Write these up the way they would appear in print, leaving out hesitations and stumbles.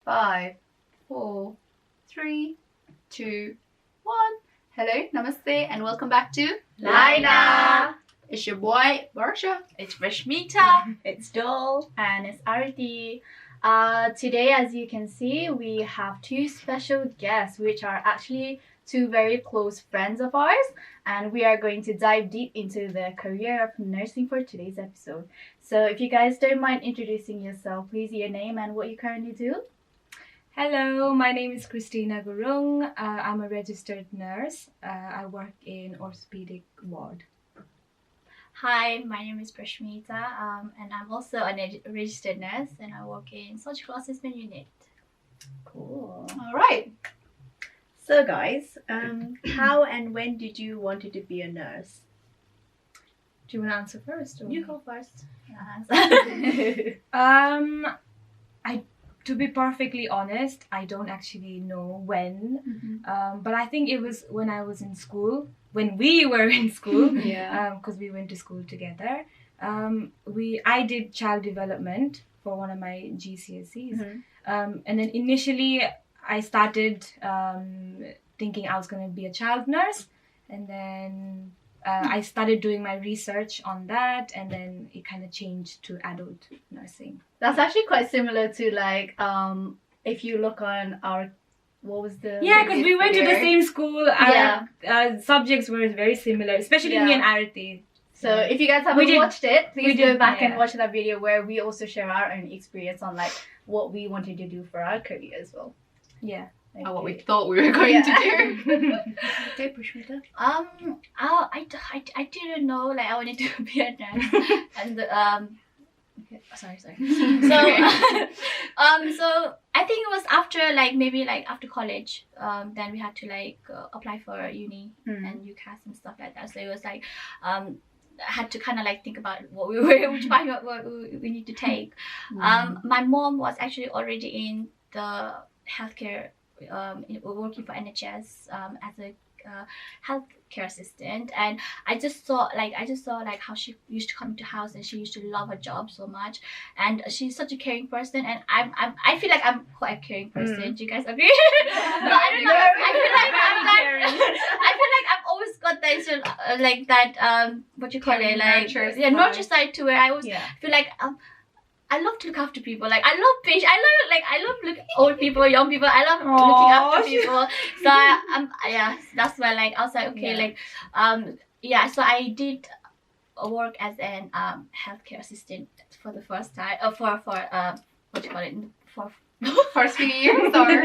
5, 4, 3, 2, 1. Hello, namaste, and welcome back to LYINA. It's your boy Barsha. It's Preshmita. It's Dol. And it's Arti. Today, as you can see, we have two special guests, which are actually two very close friends of ours. And we are going to dive deep into the career of nursing for today's episode. So if you guys don't mind introducing yourself, please, your name and what you currently do. Hello, my name is Kristina Gurung. I'm a registered nurse. I work in orthopedic ward. Hi, my name is Preshmita, and I'm also a registered nurse, and I work in surgical assessment unit. Cool. All right. So guys, how and when did you wanted to be a nurse? Do you want to answer first? Or? You go first. To be perfectly honest, I don't actually know when. But I think it was when I was in school. When we were in school, because we went to school together. I did child development for one of my GCSEs. And then initially I started thinking I was going to be a child nurse, and then I started doing my research on that, and then it kind of changed to adult nursing. That's actually quite similar to like if you look on our because we went to the same school. Our subjects were very similar, especially me and Arati. So if you guys haven't watched it, please go back and watch that video where we also share our own experience on like what we wanted to do for our career as well. What we thought we were going to do. Okay, Preshmita. I didn't know like I wanted to be a nurse, and sorry. So so I think it was after after college. Then we had to apply for uni and UCAS and stuff like that. So it was like I had to kind of think about which path we need to take. My mom was actually already in the healthcare, working for NHS as a healthcare assistant, and I just saw how she used to come to house, and she used to love her job so much, and she's such a caring person, and I feel like I'm quite a caring person. Do you guys agree? No, I don't know. I feel like I've always got that what you call it, nurture side to where I always feel like I love to look after people. I love patients. I love old people, young people. I love looking after people. So that's why I was like, okay, so I did work as an healthcare assistant for the first time. For what you call it, for First few years, or for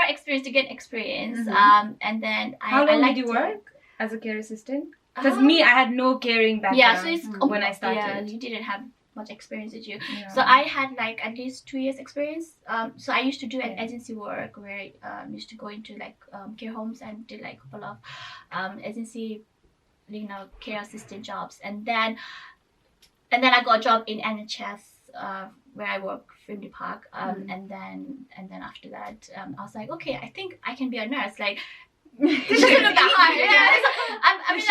experience, to get experience. And then how long did you work as a care assistant? Because I had no caring background. So it's when I started. Yeah, you didn't have much experience did you? So I had at least 2 years experience. So I used to do an agency work where I used to go into care homes and did a couple of agency care assistant jobs, and then I got a job in NHS where I work Frimley Park, and then after that I was like, okay, I think I can be a nurse. This doesn't look that hard.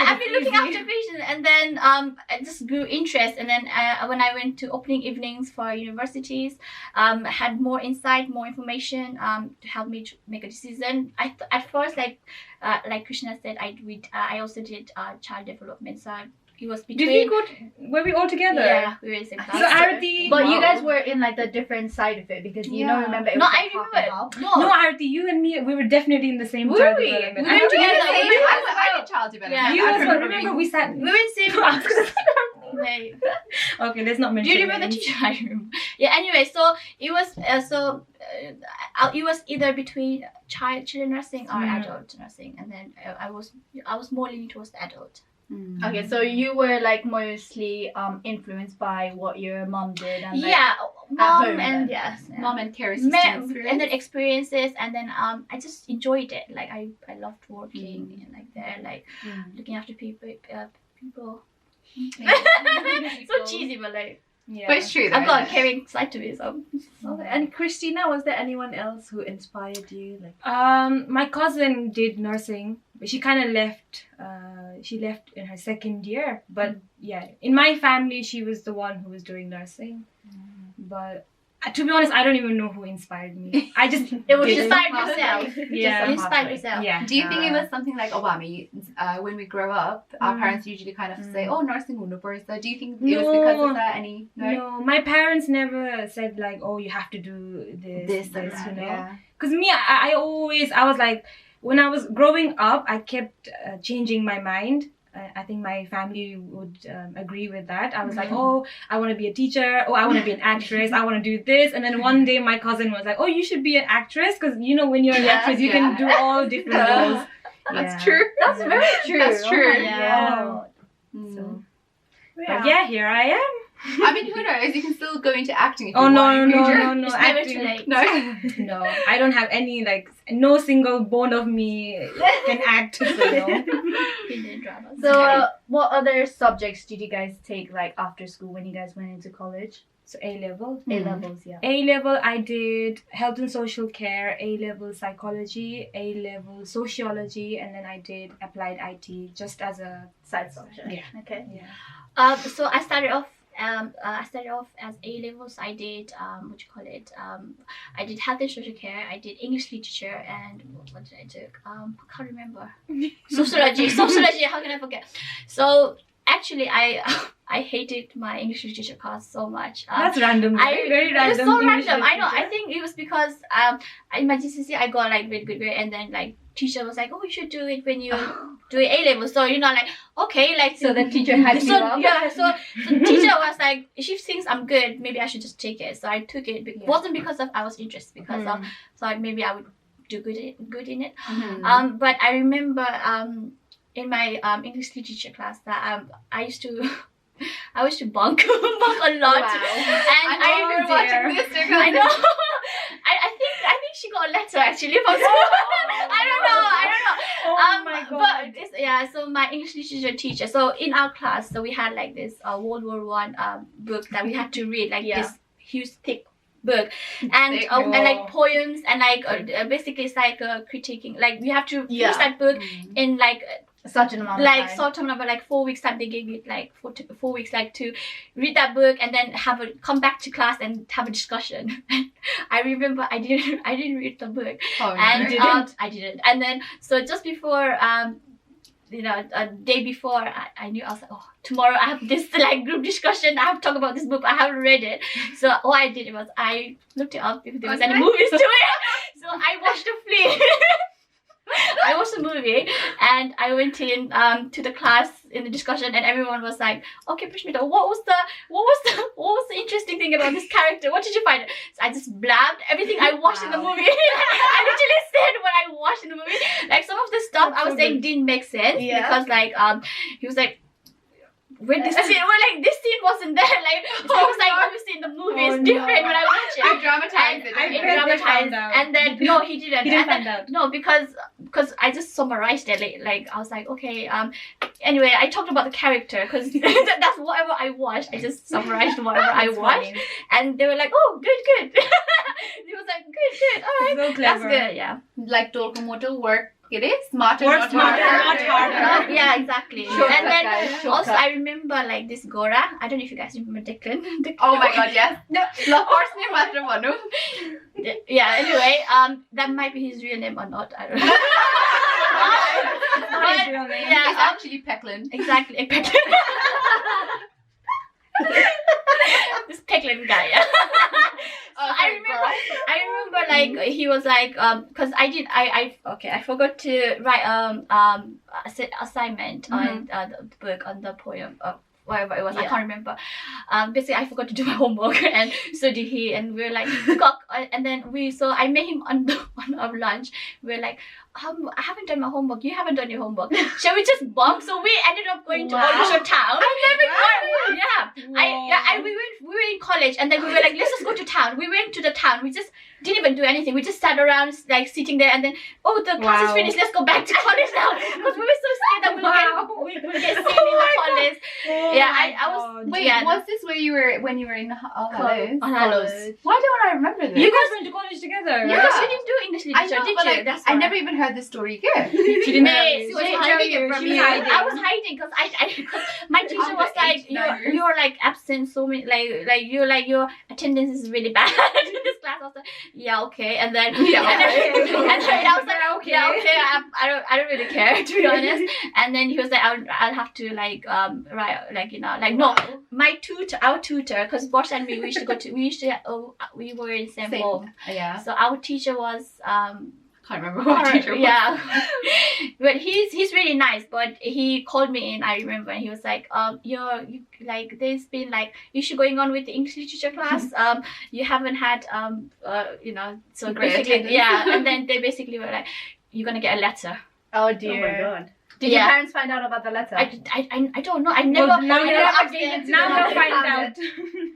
I've been looking after patients, and then I just grew interest, and then when I went to opening evenings for universities, had more insight, more information to help me make a decision. At first, like Krishna said, I also did child development, so it was between. Were we all together? Yeah, we were in the same class. So Arti, but you guys were in the different side of it, because remember it was I remember. No, Arti, you and me, we were definitely in the same child development. We were together. I did child development. You also remember we sat. We were in the same class. Okay, let's not mention. Do you remember the teacher? I remember. Yeah. Anyway, so it was it was either between children nursing or adult nursing, and then I was more leaning towards the adult. Okay, so you were mostly influenced by what your mom did, and mom and care assistant and then experiences, and then I just enjoyed it. I loved working and looking after people. So cheesy, but but it's true though. I've got a caring side to it. So. Okay. And Kristina, was there anyone else who inspired you? My cousin did nursing, but she kind of left. She left in her second year. But in my family, she was the one who was doing nursing. But To be honest, I don't even know who inspired me. I just It was did inspired yourself. Yeah. Just inspired yourself. Yeah. Do you think it was something like Obama? When we grow up, our parents usually kind of say, "Oh, nursing hunu parcha." Do you think it was because of that? No, my parents never said like, "Oh, you have to do this, and that, you know." yeah. Because me, I was like, when I was growing up, I kept changing my mind. I think my family would agree with that. I was like, oh, I want to be a teacher. Oh, I want to be an actress. I want to do this. And then one day my cousin was like, oh, you should be an actress. Because, you know, when you're an actress, you can do all different roles. That's true. That's very true. That's true. Oh my God. So, but yeah, here I am. I mean, who knows? You can still go into acting if you Oh, want no, in no, future. no, no. It's never Acting. too late. No. No, I don't have any, like, no single bone of me can act. So, no. In dramas. So, what other subjects did you guys take like after school when you guys went into college? So A-level. A levels, yeah. A-level, I did health and social care, A-level psychology, A-level sociology, and then I did applied IT just as a Side subject. Yeah. Okay. Yeah. So I started off. I started off as A levels. I did I did health and social care. I did English literature, and what did I do? I can't remember. Sociology. How can I forget? So actually, I hated my English literature class so much. That's random. Very random. It was so English random. I know. literature. I think it was because in my GCSE I got like really good grade, and then like teacher was like, oh, you should do it when you do A level. So you know, like okay, like So the teacher had you up? Yeah. So the teacher was like, if she thinks I'm good, maybe I should just take it. So I took it. It wasn't because of I was interested, because of thought maybe I would do good in it. But I remember in my English literature class that I used to bunk a lot. Wow. And I remember watching this. I know. I think she got a letter actually from school. I don't know. Oh my God. But it's, so my English literature teacher. So in our class, so we had like this World War One book that we had to read, like this huge thick book, and like poems, and like basically it's like critiquing. Like we have to finish that book in like such an amount of like time. sort of number like 4 weeks time. They gave me like 4 weeks like to read that book and then come back to class and have a discussion. I remember I didn't read the book. And I didn't. And then so just before a day before, I knew I was like, oh, tomorrow I have this like group discussion. I have to talk about this book. I haven't read it. So all I did was I looked it up if there was any movies to it. So I watched a film. I watched the movie and I went in to the class in the discussion, and everyone was like, okay, Preshmita, what was the interesting thing about this character? What did you find? So I just blabbed everything I watched in the movie. I literally said what I watched in the movie. Like some of the stuff I was saying didn't make sense because like he was like, when this scene, this scene wasn't there. Like it was like obviously in the movie it's different when I watch it. I dramatized it. I dramatized, and then no, he didn't. He didn't find out. No, because I just summarized it. Like I was like, okay. Anyway, I talked about the character because that's whatever I watched. I just summarized whatever I watched, and they were like, oh, good. He was like, good. All right, So clever. that's good. Yeah. Like Tolkien work. It is smarter, Work not smarter, harder. not harder. Yeah, exactly. Shortcut, And then guys, also shortcut. I remember like this Gora. I don't know if you guys remember Declan. Oh my God, yes. The first name after Manu. Yeah. Anyway, that might be his real name or not. I don't know. Not his real name. Yeah, It's actually Pecklin. exactly. This Pecklin guy. Yeah. So I remember like he was like because I forgot to write assignment on the book on the poem whatever it was, I can't remember. Basically I forgot to do my homework, and so did he, and we were like and then I met him on our lunch. We were like, I haven't done my homework, you haven't done your homework, shall we just bunk? So we ended up going to Olusho town. We were in college, and then we were like, let's just go to town. We went to the town. We just didn't even do anything. We just sat around like sitting there, and then the class is finished, let's go back to college now, because we were so scared that we'll get seen in the college. I was. Wait, was this when you were in Hollows? Hollows. Why don't I remember this? You guys went to college together. Yeah, right? she didn't do English I literature, know, did but you? like, That's I why. never even heard this story again. She didn't tell Hey, you. she was She didn't hiding tell it you. from She me. was hiding. I was hiding because cause my teacher was like, you're like absent so many, your attendance is really bad in this class. I was like, yeah, okay, and then Yeah, and then, okay. and then I was like, Okay. yeah, okay, I don't really care, to be honest. And then he was like, I'll have to like write, like, you know, like, no, our tutor, because Bosch and me, we were in same home. Yeah. So our teacher was Can't remember what teacher was. yeah, but he's really nice. But he called me in, I remember, and he was like, you like, there's been like issue going on with the English literature class. You haven't had you know, so Great basically, attendance. yeah, and then they basically were like, you're gonna get a letter. Oh Oh dear. my god. Did your parents find out about the letter? I don't know. I never. Well, now I you never never asked gave them. it to them. Now they'll find out.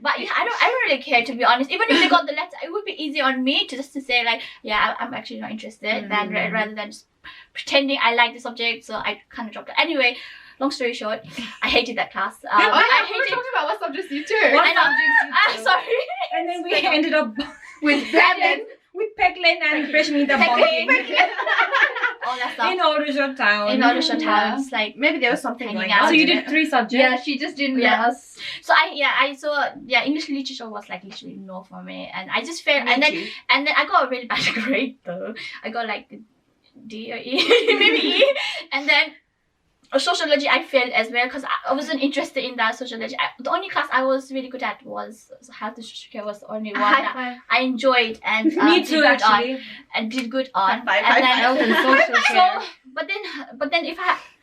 But yeah, I don't really care, to be honest. Even if they got the letter, it would be easy on me to just to say like, yeah, I'm actually not interested, than rather than just pretending I like the subject. So I kind of dropped it. Anyway, long story short, I hated that class. Oh yeah, I we were hated. talking about what subjects you took. What I know. subjects you took? Sorry. And then we ended up With Brandon. with Peklin and Preshmita Peklin. bonking All that stuff. in Odisha town. In Odisha Yeah. town, it's like. Maybe there was something Hanging going out. on. So you didn't did 3 subjects. Yeah, she just didn't Yeah. let us. So I saw English literature was like literally no for me, and I just felt, Me and then too. I got a really bad grade though. I got like D or E, maybe E, and then sociology I failed as well because I wasn't interested in that sociology. The only class I was really good at was health and social care. Was the only one that High five. I enjoyed and Me did too, good on, actually. and did good on. High five, And high then- Health and social care. so,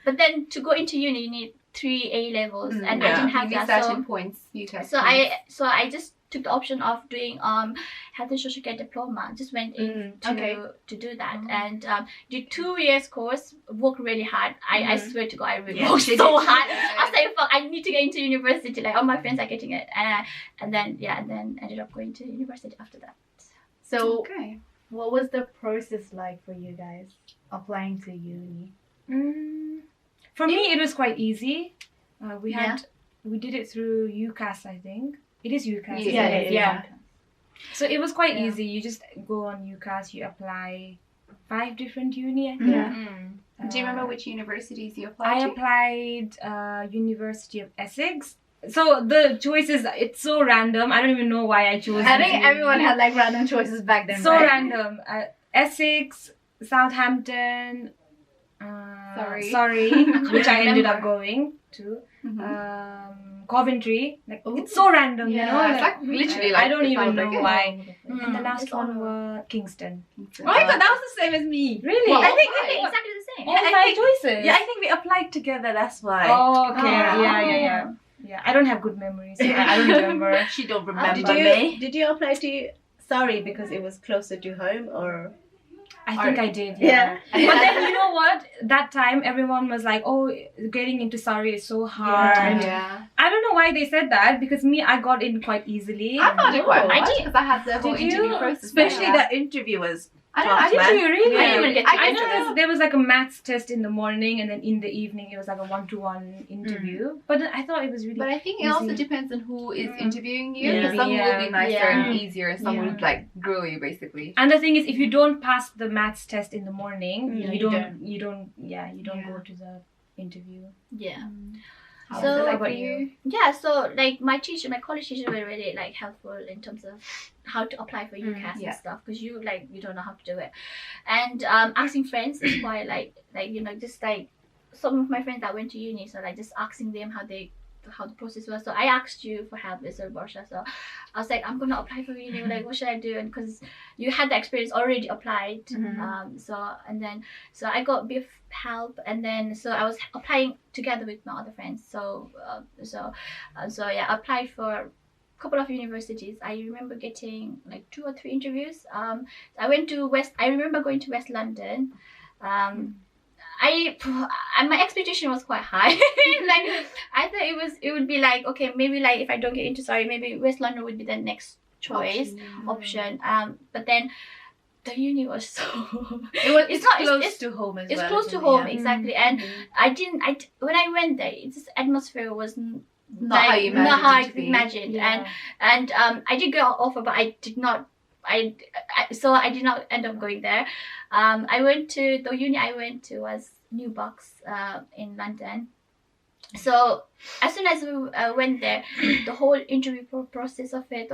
but then to go into uni, you need 3 A levels, and I yeah. didn't have You need that. certain points. You test So points. I just took the option of doing health and social care diploma. Just went in to do that, and did 2 years course. Worked really hard. I swear to God, I really Yeah, worked she so did. hard. I was like, fuck, I need to get into university. Like all my friends are getting it, and then ended up going to university after that. So, Okay. what was the process like for you guys applying to uni? For me, it was quite easy. We did it through UCAS, I think. It is UCAS. isn't Yeah, it? yeah. So it was quite Yeah. easy. You just go on UCAS, you apply 5 different uni, I think. Yeah. Do you remember which universities you applied I to? applied University of Essex. So the choices, it's so random. I don't even know why I chose. I this think uni. everyone had like random choices back then. So right? random. Essex, Southampton, Sorry, which I ended up going to. Coventry. Like it's so random, you know. It's like literally I like don't if even know like, why. Mm, And the last it's all one over. was Kingston. Oh my god, that was the same as me. Really? Well, I think exactly the same. All I 5 think- choices. Yeah, I think we applied together. That's why. Oh, okay. Oh. Yeah. I don't have good memories. So I don't remember. She don't remember Did me. Did you apply to Surrey because it was closer to home, or? I think I did. Yeah. But then you know what? That time everyone was like, "Oh, getting into Surrey is so hard." Yeah. I don't know why they said that because me, I got in quite easily. I found it quite Oh, hard I did. because I had the whole Did you? interview process. Especially yeah. the interview was. I don't know. I tough, didn't man. you really? I didn't even get to I interview. know there was like a maths test in the morning and then in the evening it was like a 1-to-1 interview. But then I thought it was really. But I think it also easy. depends on who is interviewing you. Yeah. Because some will be nicer Yeah. and easier, and some Yeah. will like grill you basically. And the thing is, if you don't pass the maths test in the morning, Yeah, you you don't Yeah. go to the interview. Yeah. How So- was it like How for about you? Yeah, so like my college teacher were really like helpful in terms of how to apply for UCAS yeah. and stuff because you don't know how to do it, and asking friends is quite like you know, just like some of my friends that went to uni, so like just asking them how the process was. So I asked you for help as well, Barsha. So I was like, I'm gonna apply for uni. Like, what should I do? And because you had the experience already applied, so I got a bit of help, and then so I was applying together with my other friends. So yeah, I applied for a couple of universities. I remember getting like 2 or 3 interviews. I went to I remember going to West London. My expectation was quite high. Like I thought it would be like, okay, maybe like if I don't get into maybe West London would be the next choice option. But then the uni was so It's close to home as well. it's close to isn't it? home, Yeah. exactly. And when I went there, this atmosphere was Not how you not how I imagined it to be. imagined. Yeah. And I did get an offer, but I did not. I so I did not end up going there. I went to the uni I went to was New Box in London. So as soon as we went there, the whole interview process of it,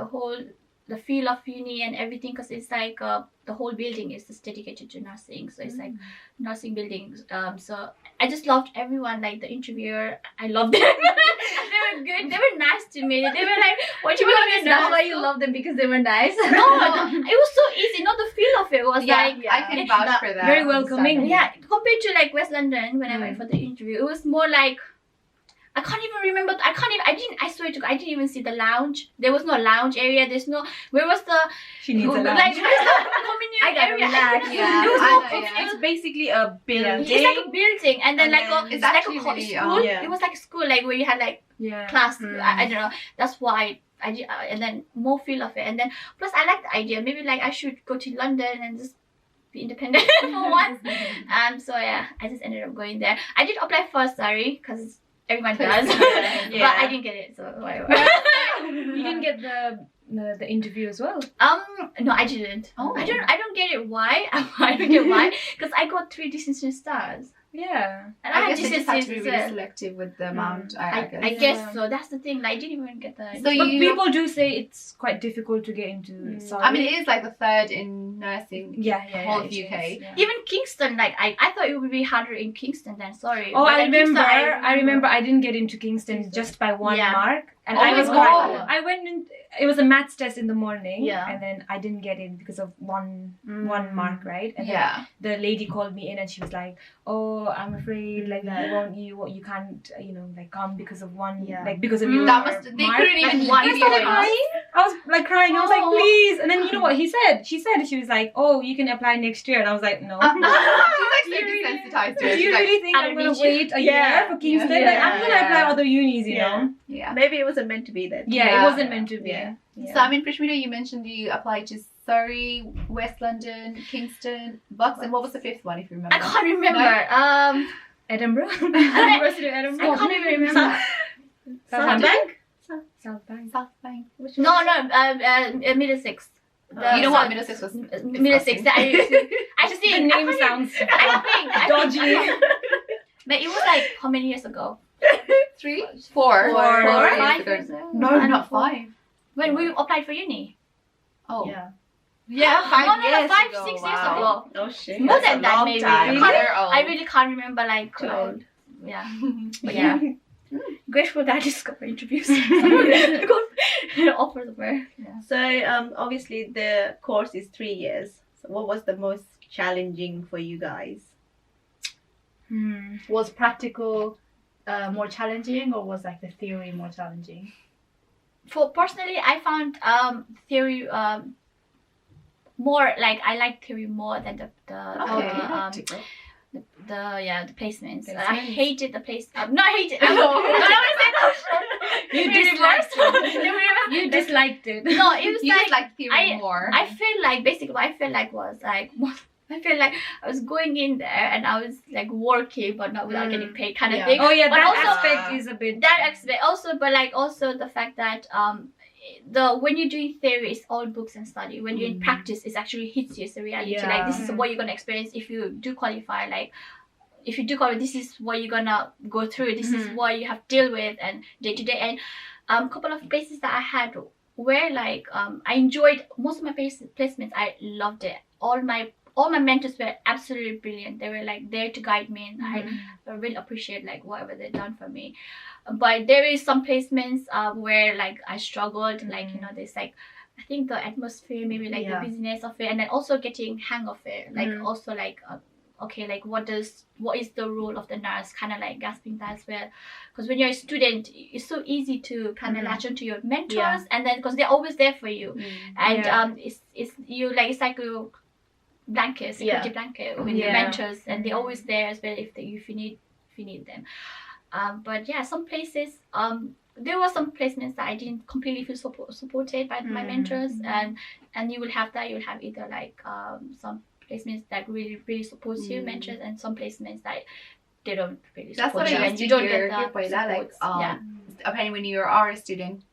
the feel of uni and everything, because it's like the whole building is just dedicated to nursing, so it's like nursing buildings. So I just loved everyone, like the interviewer, I loved them. They were good, they were nice to me, they were like, what you want to be? That's why you love them, because they were nice. No, it was so easy. Not the feel of it was like, I can vouch for that. Very welcoming. yeah, compared to like West London when I went for the interview, it was more like, I can't even remember. I swear to God, I didn't even see the lounge. There was no lounge area. There's no, where was the, She needs a lounge. like, where's the community area? relax. Yeah, There was I no know, community. It's basically a building. It's like a building, and then And like then it's it's like actually a really, school. yeah. It was like a school, like where you had like Yeah. class. I don't know. That's why I did, and then more feel of it, and then plus I like the idea. Maybe like I should go to London and just be independent for once. So yeah, I just ended up going there. I did apply first, sorry, because everyone does, but I didn't get it, so whatever. You didn't get the interview as well. No, I didn't. Oh. I don't get it. Why? I don't get why. Because I got 3 distinction stars, Yeah. and I guess had you just have to be distinction really as well. selective with the amount. I guess. I guess so. That's the thing. Like, I didn't even get the. So But you, people do say it's quite difficult to get into. I mean, it is like the third in nursing. yeah, whole it UK. is, yeah. Even Kingston, like I thought it would be harder in Kingston than Surrey. Oh, But I in Kingston, remember. I remember. I didn't get into Kingston just by 1 Yeah. mark, and Oh I my was God. quite. I went in. It was a maths test in the morning, Yeah. and then I didn't get in because of one mark, right? And then Yeah. the lady called me in, and she was like, "Oh, I'm afraid, like you can't, like come because of one, like because of your That must. They mark." couldn't even Like, give I you started a crying. I was like crying. I was like, Oh. please. And then you know what he said? She was like, oh, you can apply next year. And I was like, no. She's like so You really- desensitized to Do it. you She's like, really think I I'm don't gonna need you. wait a Yeah. year for Kingston? Yeah. Like I'm gonna apply other unis, you Yeah. know? yeah. Maybe it wasn't meant to be that. Yeah, Yeah. it wasn't meant to be. Yeah. So I mean, Preshmita, you mentioned you applied to Surrey, West London, Kingston, Bucks, and what was the 5th one, if you remember? I can't remember. Edinburgh, University of Edinburgh. I can't even remember. Southampton. South Bank. South Bank. No, Middlesex. You know what? Middlesex was. Middlesex. I Just think. the name sounds I dodgy. think. But it was like how many years ago? 3? 4. Four. 5 years ago. No, not 5. When we applied for uni. Oh. Yeah. Yeah, 5 No, years 5, ago. 6 Wow. years ago. Oh shit. More That's than a that, long maybe. time. I They're old. I really can't remember like Too old. Yeah. But yeah. Grateful that I just got my interviews. got offers of her. Yeah. So obviously the course is 3 years. So what was the most challenging for you guys? Was practical more challenging, or was like the theory more challenging? For personally, I found theory more like I like theory more than the placements. I hated the place. Not hated. I You disliked it. You disliked it. No, it was You like just like theory more. I feel like basically what I felt like was like I feel like I was going in there and I was like working but not without getting paid kind of thing. Oh yeah, But that also- aspect is a bit. That aspect also, but like also the fact that when you're doing theory, it's all books and study. When you're in practice, it actually hits you as a reality. Like this is what you're gonna experience if you do qualify. Like if you do qualify, this is what you're gonna go through. This is what you have to deal with and day to day. And couple of places that I had where like I enjoyed most of my placements. I loved it. All my mentors were absolutely brilliant. They were like there to guide me, and I really appreciate like whatever they've done for me. But there is some placements where like I struggled, like there's like I think the atmosphere, maybe like the busyness of it, and then also getting hang of it. Like also like okay, like what is the role of the nurse? Kind of like grasping that as well, because when you're a student, it's so easy to kind of latch onto your mentors, and then because they're always there for you, and it's you like it's like a blanket, security blanket with your mentors, and they're always there as well if you need them. But yeah, some places there were some placements that I didn't completely feel supported by my mentors, and you will have that. You'll have either like some placements that really supports you, mentors, and some placements that they don't really That's support what you, I and used you to don't hear get the by that, like supports. apparently when you are a student,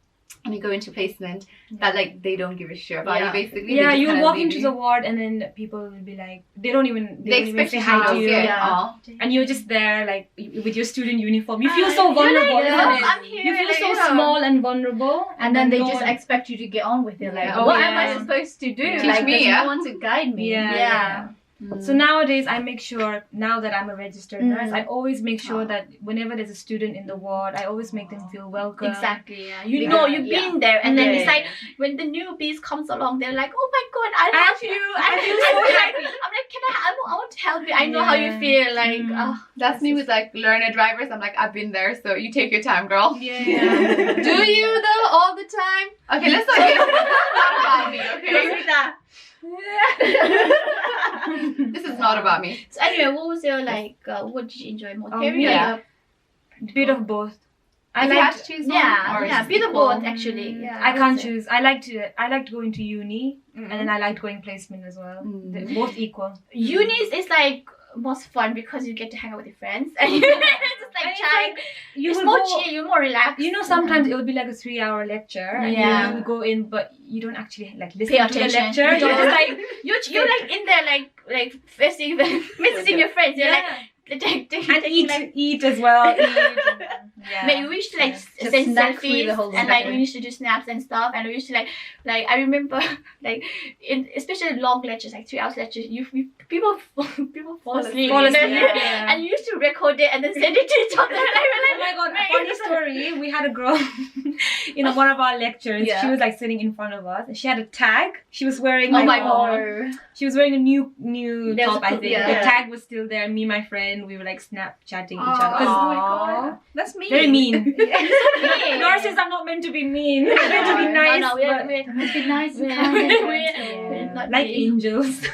and you go into placement, that like they don't give a shit about you basically. Yeah, They just you kinda walk leave into you. the ward and then people will be like, they don't even They say expect hi to you. Yeah. And you're just there like with your student uniform. You feel so vulnerable, like, isn't it? I'm here, You feel like, so yeah. small and vulnerable. And then they no just one- expect you to get on with it. Like, Yeah. what Oh, am I yeah. supposed to do? Yeah. Like, Teach me, there's yeah. no one to guide me. Yeah. So nowadays I make sure, now that I'm a registered nurse, I always make sure that whenever there's a student in the ward, I always make them feel welcome. Exactly. Yeah. You know you've been there, and then it's like when the newbies comes along, they're like, "Oh my god, I'll help you!" I feel I'm so like, happy. I'm like, "Can I want to help you. I know how you feel." Like, That's me with like learner drivers. I'm like, I've been there, so you take your time, girl. Yeah. Do you though all the time? Okay, let's not get not about me, okay? This is not about me. So anyway, what was your like? What did you enjoy more? Oh, Theory or yeah. Bit of both. I If you had like. to choose one, Yeah, or yeah, is it bit of equal? both actually. Yeah, I can't that's it. choose. I liked going to uni, and then I liked going placement as well. They're both equal. Unis is like most fun because you get to hang out with your friends and you're just like And it's chatting. You It's will more go- chill. You're more relaxed. You know, sometimes it will be like a 3-hour lecture, and Yeah. you will go in, but you don't actually like listen Pay to the attention. lecture. You You're don't. just like, You're like in there like messaging your friends. You're like and eat as well. Yeah. Like we used to like Just send snack through selfies the whole and like day. we used to do snaps and stuff, and we used to like I remember like in especially long lectures, like 3 hours lectures, people fall asleep, Fall you know? asleep, yeah. And you used to record it and then send it to each other. And I Oh my god, funny story. We had a girl in one of our lectures. Yeah. She was like sitting in front of us and she had a tag. She was wearing Oh like my a- god. She was wearing a new There's top, a I cool- think. yeah. The tag was still there. Me and my friend, we were like Snapchatting each other. 'Cause Oh my god. That's me. very mean. Yeah. Nurses are not meant to be mean. They're meant to be nice. No, but we're Must be nice and we're- kind and we're- gentle. we're not like mean. angels.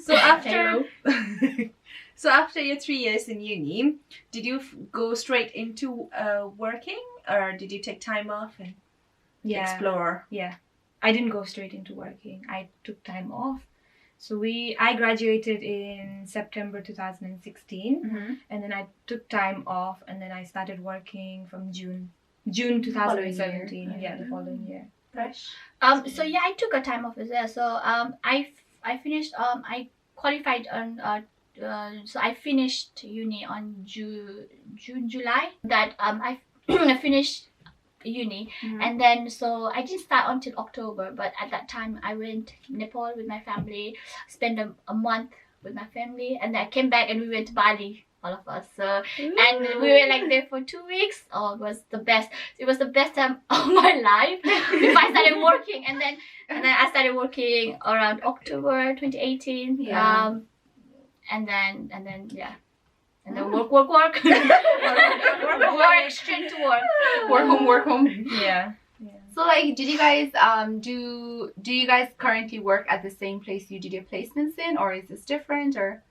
So after so after your 3 years in uni, did you go straight into working, or did you take time off and explore? Yeah. I didn't go straight into working. I took time off. So I graduated in September 2016, and then I took time off, and then I started working from June 2017. Yeah, the following year. So yeah, I took a time off as well. So I finished I qualified on so I finished uni on July. That I finished uni, and then so I didn't start until October. But at that time, I went to Nepal with my family, spent a month with my family, and then I came back and we went to Bali. All of us. So and we were like there for 2 weeks. Oh, it was the best. It was the best time of my life before I started working. And then I started working around October 2018. Yeah. And then yeah. And then work. Work straight to work. Work home. Yeah. So like, did you guys do you guys currently work at the same place you did your placements in, or is this different, or?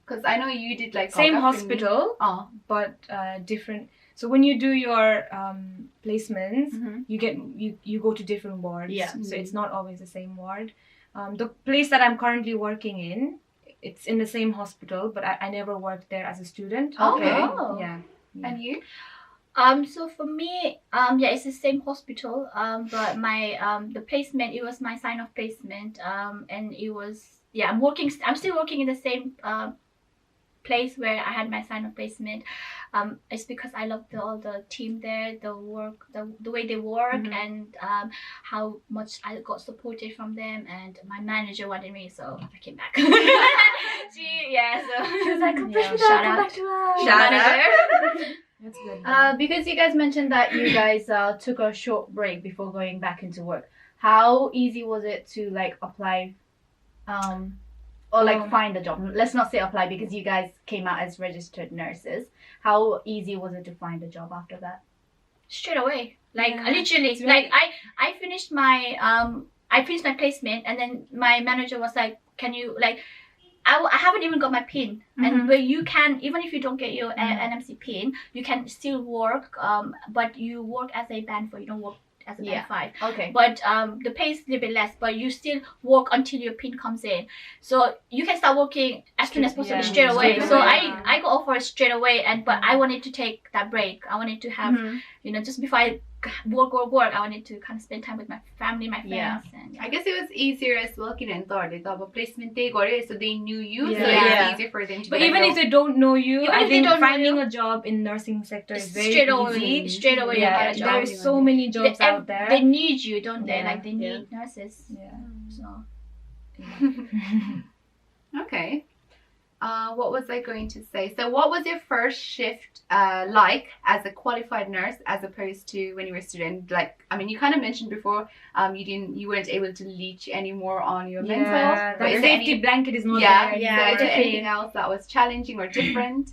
Because I know you did like Same Gogaf hospital, Oh. but different. So when you do your placements, you go to different wards. Yeah. So it's not always the same ward. The place that I'm currently working in, it's in the same hospital, but I never worked there as a student. Okay. Oh. Yeah. And you? So for me, yeah, it's the same hospital. But my the placement, it was my sign-off placement. And it was I'm still working in the same place where I had my sign-off placement. It's because I love all the team there, the work, the way they work, and how much I got supported from them. And my manager wanted me, so I came back. So she was like, Yeah, shout out to us. Shout out. That's good. Because you guys mentioned that you guys took a short break before going back into work. How easy was it to like apply, or like find a job? Let's not say apply because you guys came out as registered nurses. How easy was it to find a job after that? Straight away, like Yeah, literally, it's like I finished my placement, and then my manager was like, "Can you like?" I haven't even got my PIN, and where you can, even if you don't get your NMC PIN, you can still work. But you work as a band 4. You don't work as a Yeah. band 5. Okay. But the pay is a little bit less, but you still work until your pin comes in. So you can start working as soon as possible, Yeah. straight away. Straight So away, I got offered straight away, but I wanted to take that break. I wanted to have, just before I work, I wanted to kind of spend time with my family, my friends. Yeah. And I guess it was easier as well किनभने तहरूले त अब placement त्यही गरे, so they knew you, so Yeah. it's easier for them to But be even like, if they don't know you, Even I if they think don't know finding you, a job in nursing sector is very straight easy. away you Yeah, get a job. there is so many jobs out there. They need you, don't they? Yeah. Like they need nurses. Yeah. So Okay. What was I going to say? So what was your first shift like as a qualified nurse as opposed to when you were a student? Like, I mean, you kind of mentioned before, you weren't able to leech anymore on your mental health. Yeah, But the is there safety any, blanket is not yeah, there. so Yeah, is there definitely. anything else that was challenging or different?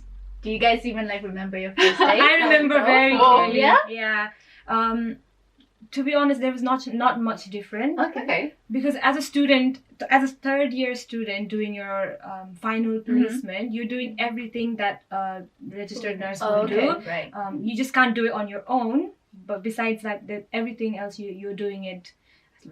Do you guys even like remember your first day? I remember very Oh, clearly. yeah? Yeah. To be honest, there was not much different Okay. because as a student, as a third year student doing your final placement, you're doing everything that a registered nurse will do. Right. You just can't do it on your own. But besides that, everything else you're doing it,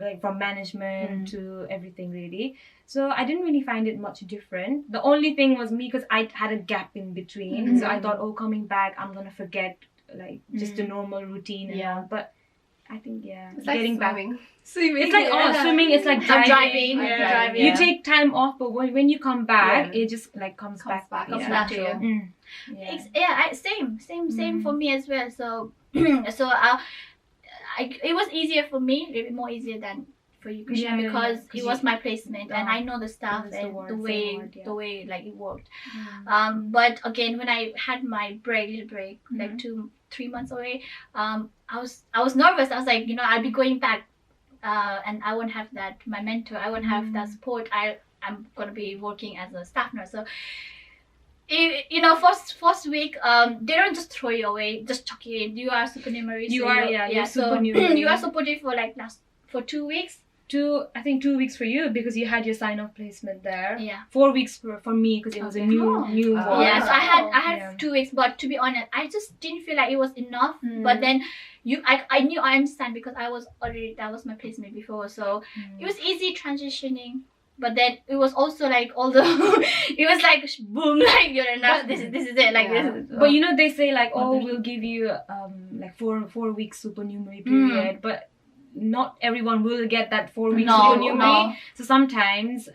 like from management to everything really. So I didn't really find it much different. The only thing was me, because I had a gap in between. So I thought, coming back, I'm gonna forget like just the normal routine and all. But I think It's like getting back. swimming. It's like swimming. It's like driving. driving. You take time off, but when you come back, it just like comes back. Comes Yeah. back to you. Mm. Yeah. Same for me as well. So it was easier for me, a little bit more easier than for you, Krishna, Yeah, because yeah, 'cause it was my placement and I know the stuff It's the and word, the same way word, yeah. the way like it worked. But again, when I had my little break, like 2-3 months away, I was nervous. I was like, I'll be going back, and I won't have my mentor. I won't have that support. I'm gonna be working as a staff nurse. So, first week, they don't just throw you away, just chuck you in. You are supernumerary. You're so supernumerary. you are supported for 2 weeks. I think 2 weeks for you because you had your sign-off placement there. Yeah. 4 weeks for me because it was a new ward. Yeah, so I had Yeah. 2 weeks, but to be honest, I just didn't feel like it was enough. But then I knew I understand because that was my placement before, so it was easy transitioning. But then it was also like it was like boom, like you're a nurse. This is it. Like this. Is, But they say like, we'll give you like 4 weeks supernumerary period, but not everyone will get that 4 weeks supernumerary. No. So sometimes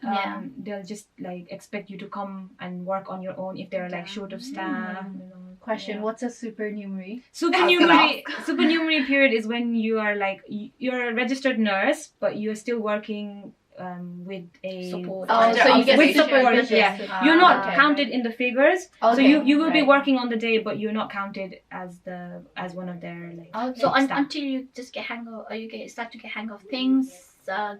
they'll just like expect you to come and work on your own if they're like short of staff. Question: what's a supernumerary? Supernumerary period is when you are like you're a registered nurse, but you're still working with a Support. So you get with support. supervision. Yeah, you're not okay. counted in the figures. So Okay, you will be right. working on the day, but you're not counted as one of their like. Okay. So staff. until you just get start to get hang of things,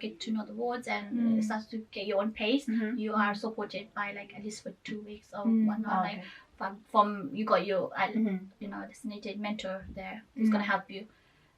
get to know the wards and start to get your own pace, you are supported by like at least for 2 weeks or whatnot. Okay. Like from you got your designated mentor there who's gonna help you.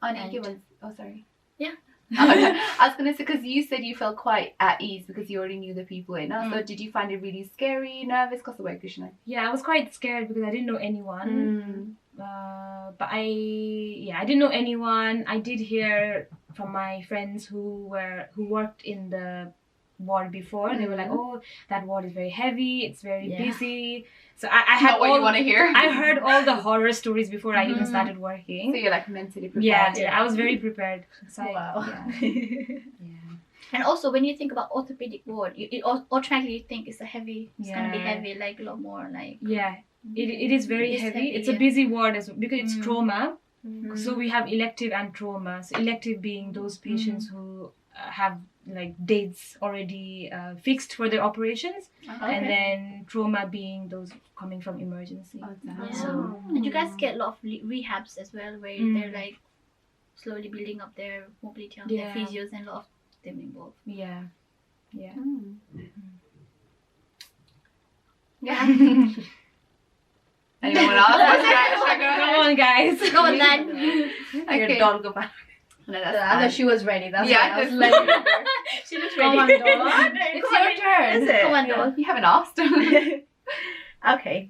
Sorry. Yeah. I was gonna say, because you said you felt quite at ease because you already knew the people in. So did you find it really scary, nervous? Krishna? Yeah, I was quite scared because I didn't know anyone. But I didn't know anyone. I did hear from my friends who worked in the ward before. They were like, "Oh, that ward is very heavy. It's very busy." So I had Not what you want to hear. I heard all the horror stories before I even started working. So you're like mentally prepared. Yeah, I was very prepared. So Wow. And also when you think about orthopedic ward, you automatically think it's it's gonna be heavy, like a lot more like. Yeah, it is very It's heavy. heavy, It's a busy ward because it's trauma. Mm. So we have elective and trauma. So elective being those patients who have like dates already fixed for their operations, and then trauma being those coming from emergency. Yeah. So And you guys get a lot of rehabs as well, where they're like slowly building up their mobility on their physios, and a lot of them involved. yeah. Yeah. Anyone else? Come on, guys. Go on then. Okay. Don't go back. No, I that's thought fine. she was ready. That's Yeah, why I was that's- letting her. She looks Come ready. on, doll. It's your turn. Is it? Come on, doll. You haven't asked. Okay.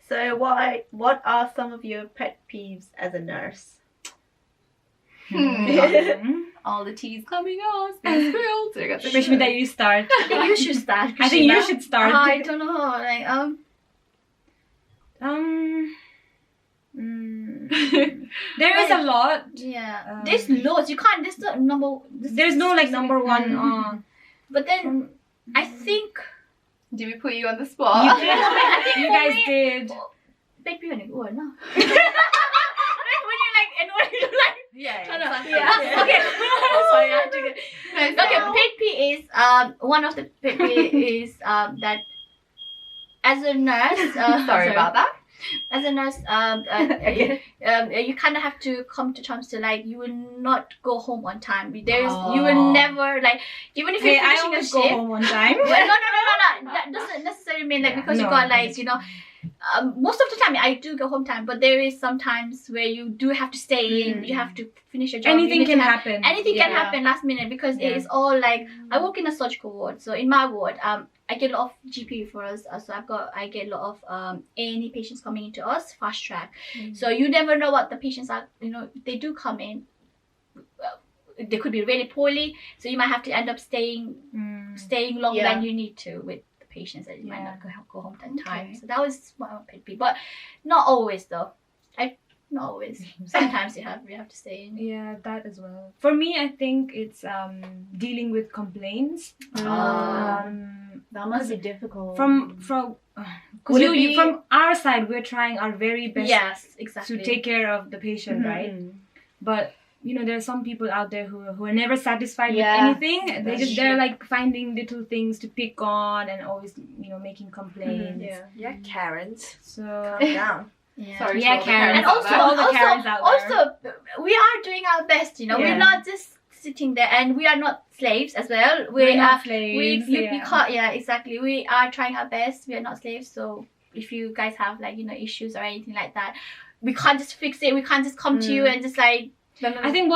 So what are some of your pet peeves as a nurse? All the tea's coming out. Being spilled. So I got the Preshmita, you start. I think you should start. I think you Kristina. should start. I don't know. Like There is a lot. yeah. There's loads. You can't. There's no number. There's no like number one. But then I think Did we put you on the spot? You did. I think You for guys me- did. baby when you no. When you like and when you like. Yeah. Okay. Sorry, I had to get. No, Okay, so- pet peeve is one of the pet peeve is that as a nurse. Sorry about that. As a nurse, you kind of have to come to terms to like you will not go home on time. You will never like even if Hey, you're I finishing a always go shift. home on time. Well, no. That doesn't necessarily mean like Yeah, because you no, got it like doesn't. you know. Most of the time I do go home time, but there is some times where you do have to stay in. You have to finish your job. You Anything need to can have- happen. Anything can Yeah. happen last minute because Yeah. it is all like I work in a surgical ward. So in my ward, I get a lot of GP referrals. So I get a lot of A&E patients coming into us fast track. So you never know what the patients are. You know, they do come in. They could be really poorly, so you might have to end up staying longer Yeah. than you need to with the patients, that you might Yeah. not go home that time. Okay. So that was my pet peeve, but not always though. Not always. Sometimes you have to stay in. Yeah, that as well. For me, I think it's dealing with complaints. That must be difficult. From Would it be- from our side, we're trying our very best Yes, exactly. to take care of the patient, right? But you know, there are some people out there who are never satisfied Yeah, with anything. that's They're like finding little things to pick on and always making complaints. Yeah, Karens. So Calm down. Yeah. Sorry to Yeah, all the Karen. And out also, there. all the Karens out there. also, we are doing our best. You know, Yeah. we're not just sitting there, and we are not slaves as well. we're not We slaves. we can't. Yeah, exactly. We are trying our best. We are not slaves. So if you guys have like issues or anything like that, we can't just fix it. We can't just come to you and just like. I think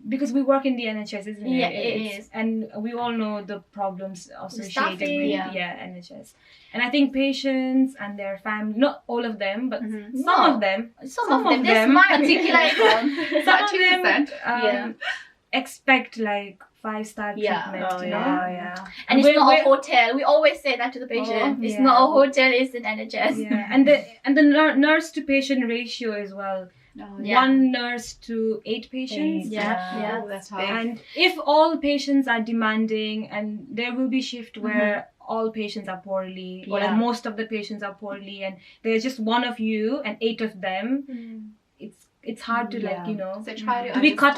because we work in the NHS, isn't it? Yeah, it is. And we all know the problems associated staffing, with NHS. And I think patients and their family, not all of them, but No. some of them, Some of them. There's my particular some About of them 2%. expect like 5-star Yeah. treatment, Oh, you know? yeah. and it's We're- not a we're- hotel. We always say that to the patient. Oh, it's yeah. not a hotel. It's an NHS. Yeah, and the nurse to patient ratio as well. Yeah. 1 nurse to 8 patients. Yeah. Oh, that's hard. And if all patients are demanding, and there will be shift where all patients are poorly, or like Yeah. most of the patients are poorly, and there's just 1 of you and 8 of them, it's hard to like Yeah. So try to we cut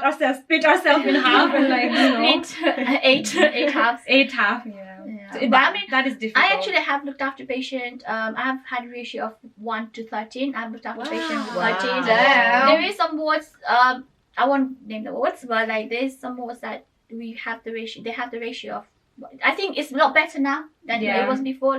ourselves, split ourselves in half, and like Eight halves. 8 half. Yeah. Yeah. So But that, I mean, that is difficult. I actually have looked after patient. I have had a ratio of 1 to 13. I've looked after patient with 13. Damn. There is some wards. I won't name the wards, but like there's some wards that we have the ratio. They have the ratio of. I think it's a lot better now than Yeah. it was before.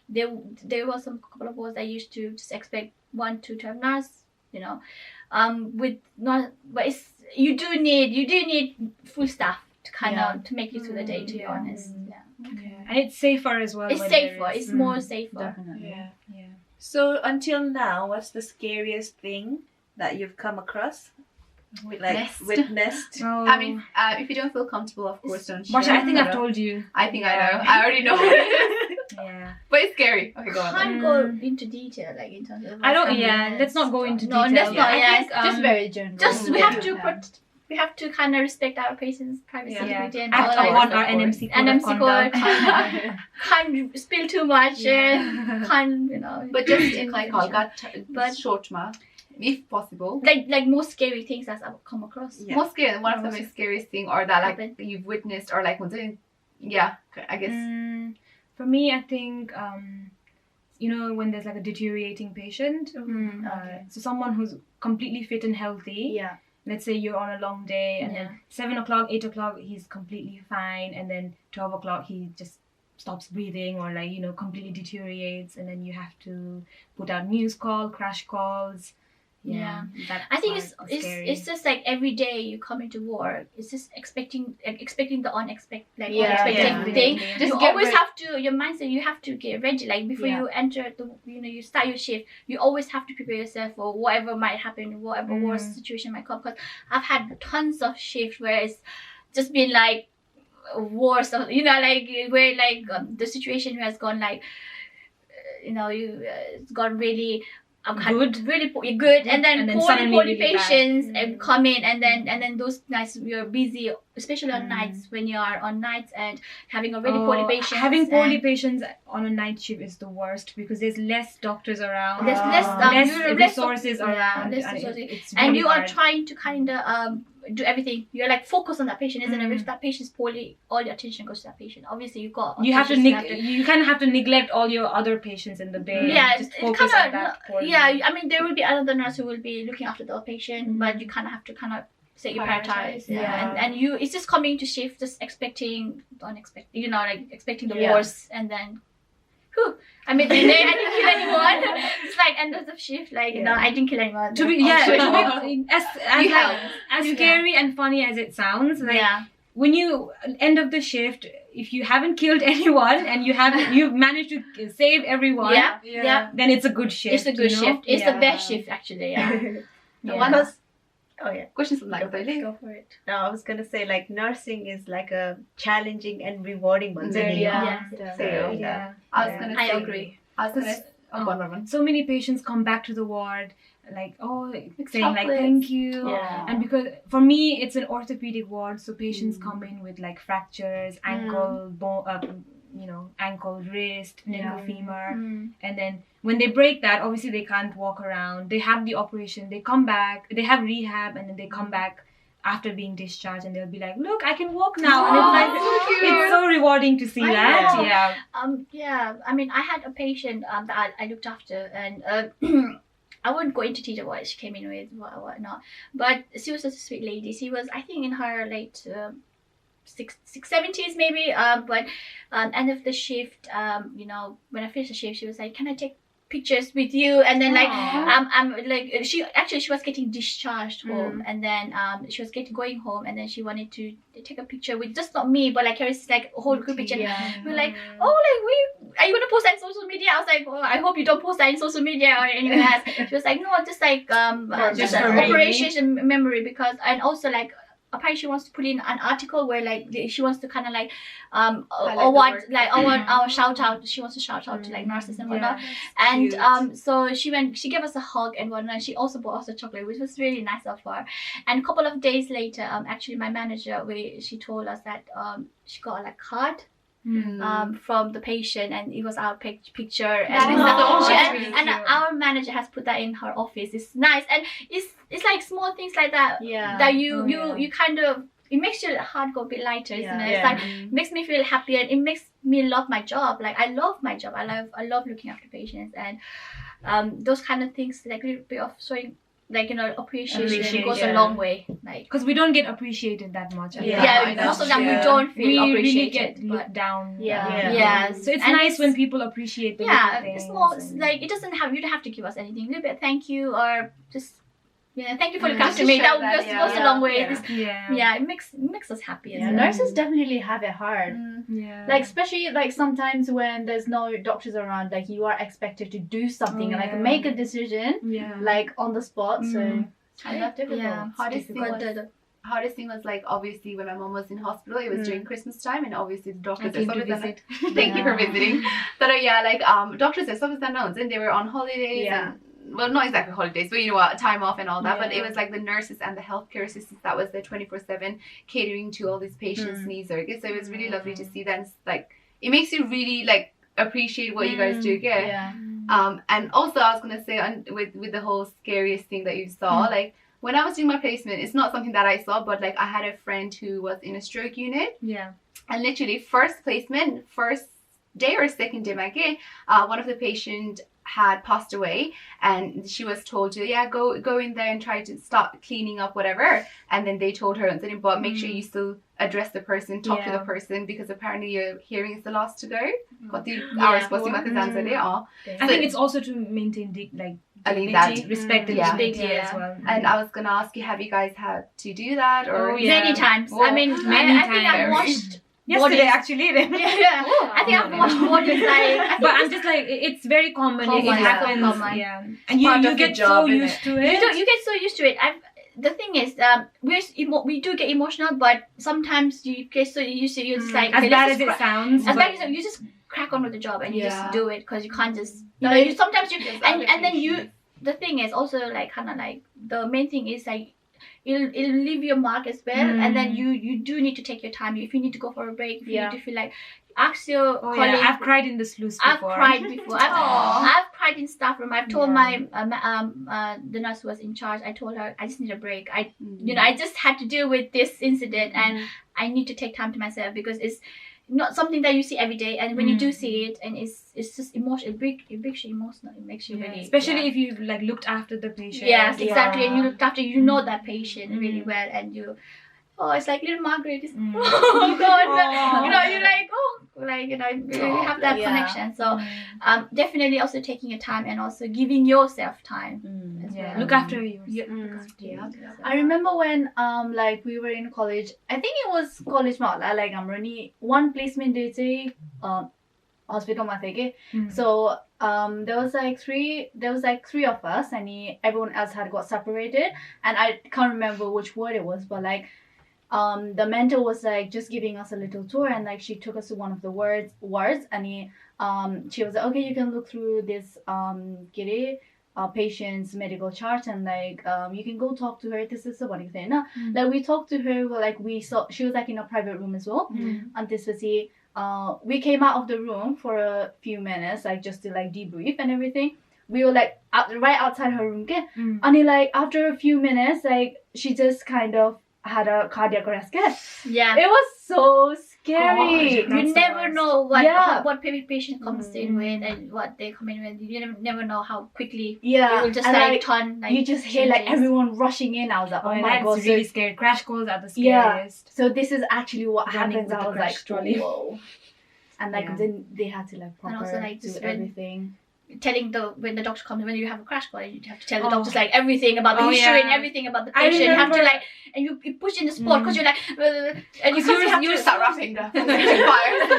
There was some couple of wards that used to just expect 1 to 12 nurse. With not, but it's you do need full staff to kind of to make it through the day. To be honest, And it's safer as well. it's when there safer. is- It's more safer. Definitely. Yeah. Yeah. So until now, what's the scariest thing that you've come across? Witnessed. Witnessed. Oh. I mean, if you don't feel comfortable, of course, don't share. Marsha, I think I've But, told you. I think I know. I already know what it is. Yeah. But it's scary. Okay, go on. Can't go into detail like in terms of. I don't. what's Yeah. happening. Let's not go into No, detail. let's not. I Yeah, think, Just very general. Just we Yeah. have to we have to kind of respect our patients' privacy, Yeah. security, and Act all that. upon our of course. NMC code NMC of code. conduct. Can't spill too much. Can't But just in like all But- that short if possible. like most scary things that I've come across. Yeah. Most scary, one of the Most- most scariest thing, or that like Happened. you've witnessed, or like I guess. For me, I think when there's like a deteriorating patient, so someone who's completely fit and healthy. Yeah. Let's say you're on a long day, and Yeah. then 7 o'clock, 8 o'clock, he's completely fine, and then 12 o'clock, he just stops breathing, or completely deteriorates, and then you have to put out news call, crash calls, Yeah. That I think part is scary. it's just like every day you come into work, it's just expecting the unexpected thing. Just You get always ready. have to, your mindset, you have to get ready. Like before you enter the, you start your shift, you always have to prepare yourself for whatever might happen, whatever worst situation might come. Because I've had tons of shifts where it's just been like worse, like where like the situation has gone like, it's gone really. Good, and then poorly really patients come in, and then those nights you're busy, especially on nights when you are on nights and having already poorly patients. Having poorly patients on a night shift is the worst because there's less doctors around. There's less resources around, and you are trying to kind of do everything. You're like focus on that patient, isn't it? If that patient's poorly, all your attention goes to that patient. Obviously, you kind of have to neglect all your other patients in the day. Yeah, just focus on that. Yeah, I mean there will be another nurse who will be looking after the patient, but you kind of have to set your prioritize. And you, it's just coming to shift, just expecting the unexpected. Like expecting the worst, and then. I mean, I didn't kill anyone. It's like end of the shift, like I didn't kill anyone. As scary and funny as it sounds, like when you end of the shift, if you haven't killed anyone and you've managed to save everyone, then it's a good shift. It's a good shift. It's the best shift actually. Yeah. Questions from like go for it. No, I was gonna say like nursing is like a challenging and rewarding one. I agree. So many patients come back to the ward like saying like thank you, and because for me it's an orthopedic ward, so patients come in with like fractures, ankle, bone, ankle, wrist, nickel, femur, and then when they break that, obviously they can't walk around. They have the operation, they come back, they have rehab, and then they come back after being discharged, and they'll be like, "Look, I can walk now." And it's so rewarding to see that. Yeah. I mean, I had a patient that I looked after, and I wouldn't go into detail what she came in with, what not, but she was such a sweet lady. She was, I think, in her late 70s maybe. But end of the shift, when I finished the shift, she was like, "Can I take pictures with you?" And then I'm like, she was getting discharged home, and then she was going home, and then she wanted to take a picture with just not me, but like her, like a whole group picture. We're like, are you gonna post that in social media? I was like, I hope you don't post that in social media or anything else. She was like, no, just like just an operation memory, because, and also like apparently she wants to put in an article where like she wants to kind of like our shout out. She wants to shout out to like nurses and whatnot. And so she gave us a hug and whatnot. She also bought us a chocolate, which was really nice of her. And a couple of days later, actually my manager, she told us that she got like card from the patient, and it was our picture, and our manager has put that in her office. It's nice, and it's like small things like that that you kind of, it makes your heart go a bit lighter, isn't it? It's like it makes me feel happy, and it makes me love my job. Like I love my job. I love looking after patients, and those kind of things, like a little bit of showing, like, appreciation goes a long way, like, because we don't get appreciated that much. Most of them we don't feel appreciated. Really get looked down. So it's nice when people appreciate the little things. Small, like you don't have to give us anything. A little bit of thank you, or just thank you for looking after me. That goes a long way. It makes us happy. Nurses definitely have it hard. Like especially like sometimes when there's no doctors around, like you are expected to do something and like make a decision like on the spot. So it's kind of difficult. Hardest thing was like obviously when my mom was in hospital, it was during Christmas time, and obviously the doctors Thank you for visiting. So doctors are some unknowns, and they were on holidays. And, well, not exactly holidays, but time off and all that. But it was like the nurses and the healthcare assistants that was the 24/7 catering to all these patients' needs. So it was really lovely to see that. And, like, it makes you really like appreciate what you guys do. And also I was gonna say with the whole scariest thing that you saw, like when I was doing my placement, it's not something that I saw, but like I had a friend who was in a stroke unit. And literally first placement, first day or second day back in, one of the patients had passed away, and she was told to go in there and try to start cleaning up whatever, and then they told her, but make sure you still address the person, talk to the person, because apparently your hearing is the last to go. I think it's also to maintain I mean that. respect and Yeah. dignity Yeah. as well. And I was gonna ask you, have you guys had to do that or? Oh, yeah. Many times. Oh, I mean, many I think I've times. watched Yesterday, bodies. actually. Yeah. I think I've watched bodies like. I think But I'm just like, it's very common. Common, It yeah. happens. Common. Yeah. And part you of the get job, so innit? used to it. you get so used to it. The thing is, we do get emotional, but sometimes you get so used to it. You're just like, As okay, bad let's as just it sounds. as but- bad as you just crack on with the job and you just Yeah. do it because you can't just Like, you sometimes you there's and other then you issues. the thing is also like kind of like the main thing is like it'll leave your mark as well and then you do need to take your time if you need to go for a break if you Yeah. need to feel like ask your Oh, colleague. yeah. I've cried in the sluice I've before. cried before. I've cried in staff room. I've told Yeah. my the nurse who was in charge. I told her I just need a break. I just had to deal with this incident and I need to take time to myself because it's not something that you see every day. And when you do see it, and it's just emotional. It makes you emotional. It makes you really, Especially if you like looked after the patient. yes, exactly. Yeah. And you looked after, you know that patient really well, and you. Oh, it's like little Margaret. It's, Mm. oh God, you're like, you have that Yeah. connection. So, definitely also taking your time and also giving yourself time as Yeah. well. Look after yours. Yeah. I remember when like we were in college. I think it was college ma होला like हाम्रो नि one placement day चाहिँ hospital ma थियो के. So there was like three of us and everyone else had got separated and I can't remember which word it was but like the mentor was like just giving us a little tour and like she took us to one of the wards and she was like, okay, you can look through this patient's medical chart and like you can go talk to her. This is the one thing. Like we talked to her, like we saw she was like in a private room as well. And this was we came out of the room for a few minutes, like just to like debrief and everything. We were like right outside her room, and like after a few minutes, like she just kind of had a cardiac arrest. Yeah. It was so scary. God, You That's the never worst. know what patient comes in Mm. with and what they come in with. You never know how quickly Yeah, it will just and, like like, turn. Like, you just hear like changes. everyone rushing in. I was like, Oh, oh my that's god. really scary. Crash calls are the Yeah. scariest. So this is actually what Running happens. with I the was crash like, trolley. whoa. And like Yeah. then they had to like proper also, like, do just when- everything. telling when the doctor comes when you have a crash call you have to tell the Oh. doctors like everything about the Oh, history and yeah. everything about the I patient. You have to remember- like and you push in the spot because you're like and Because you have to start wrapping the fires.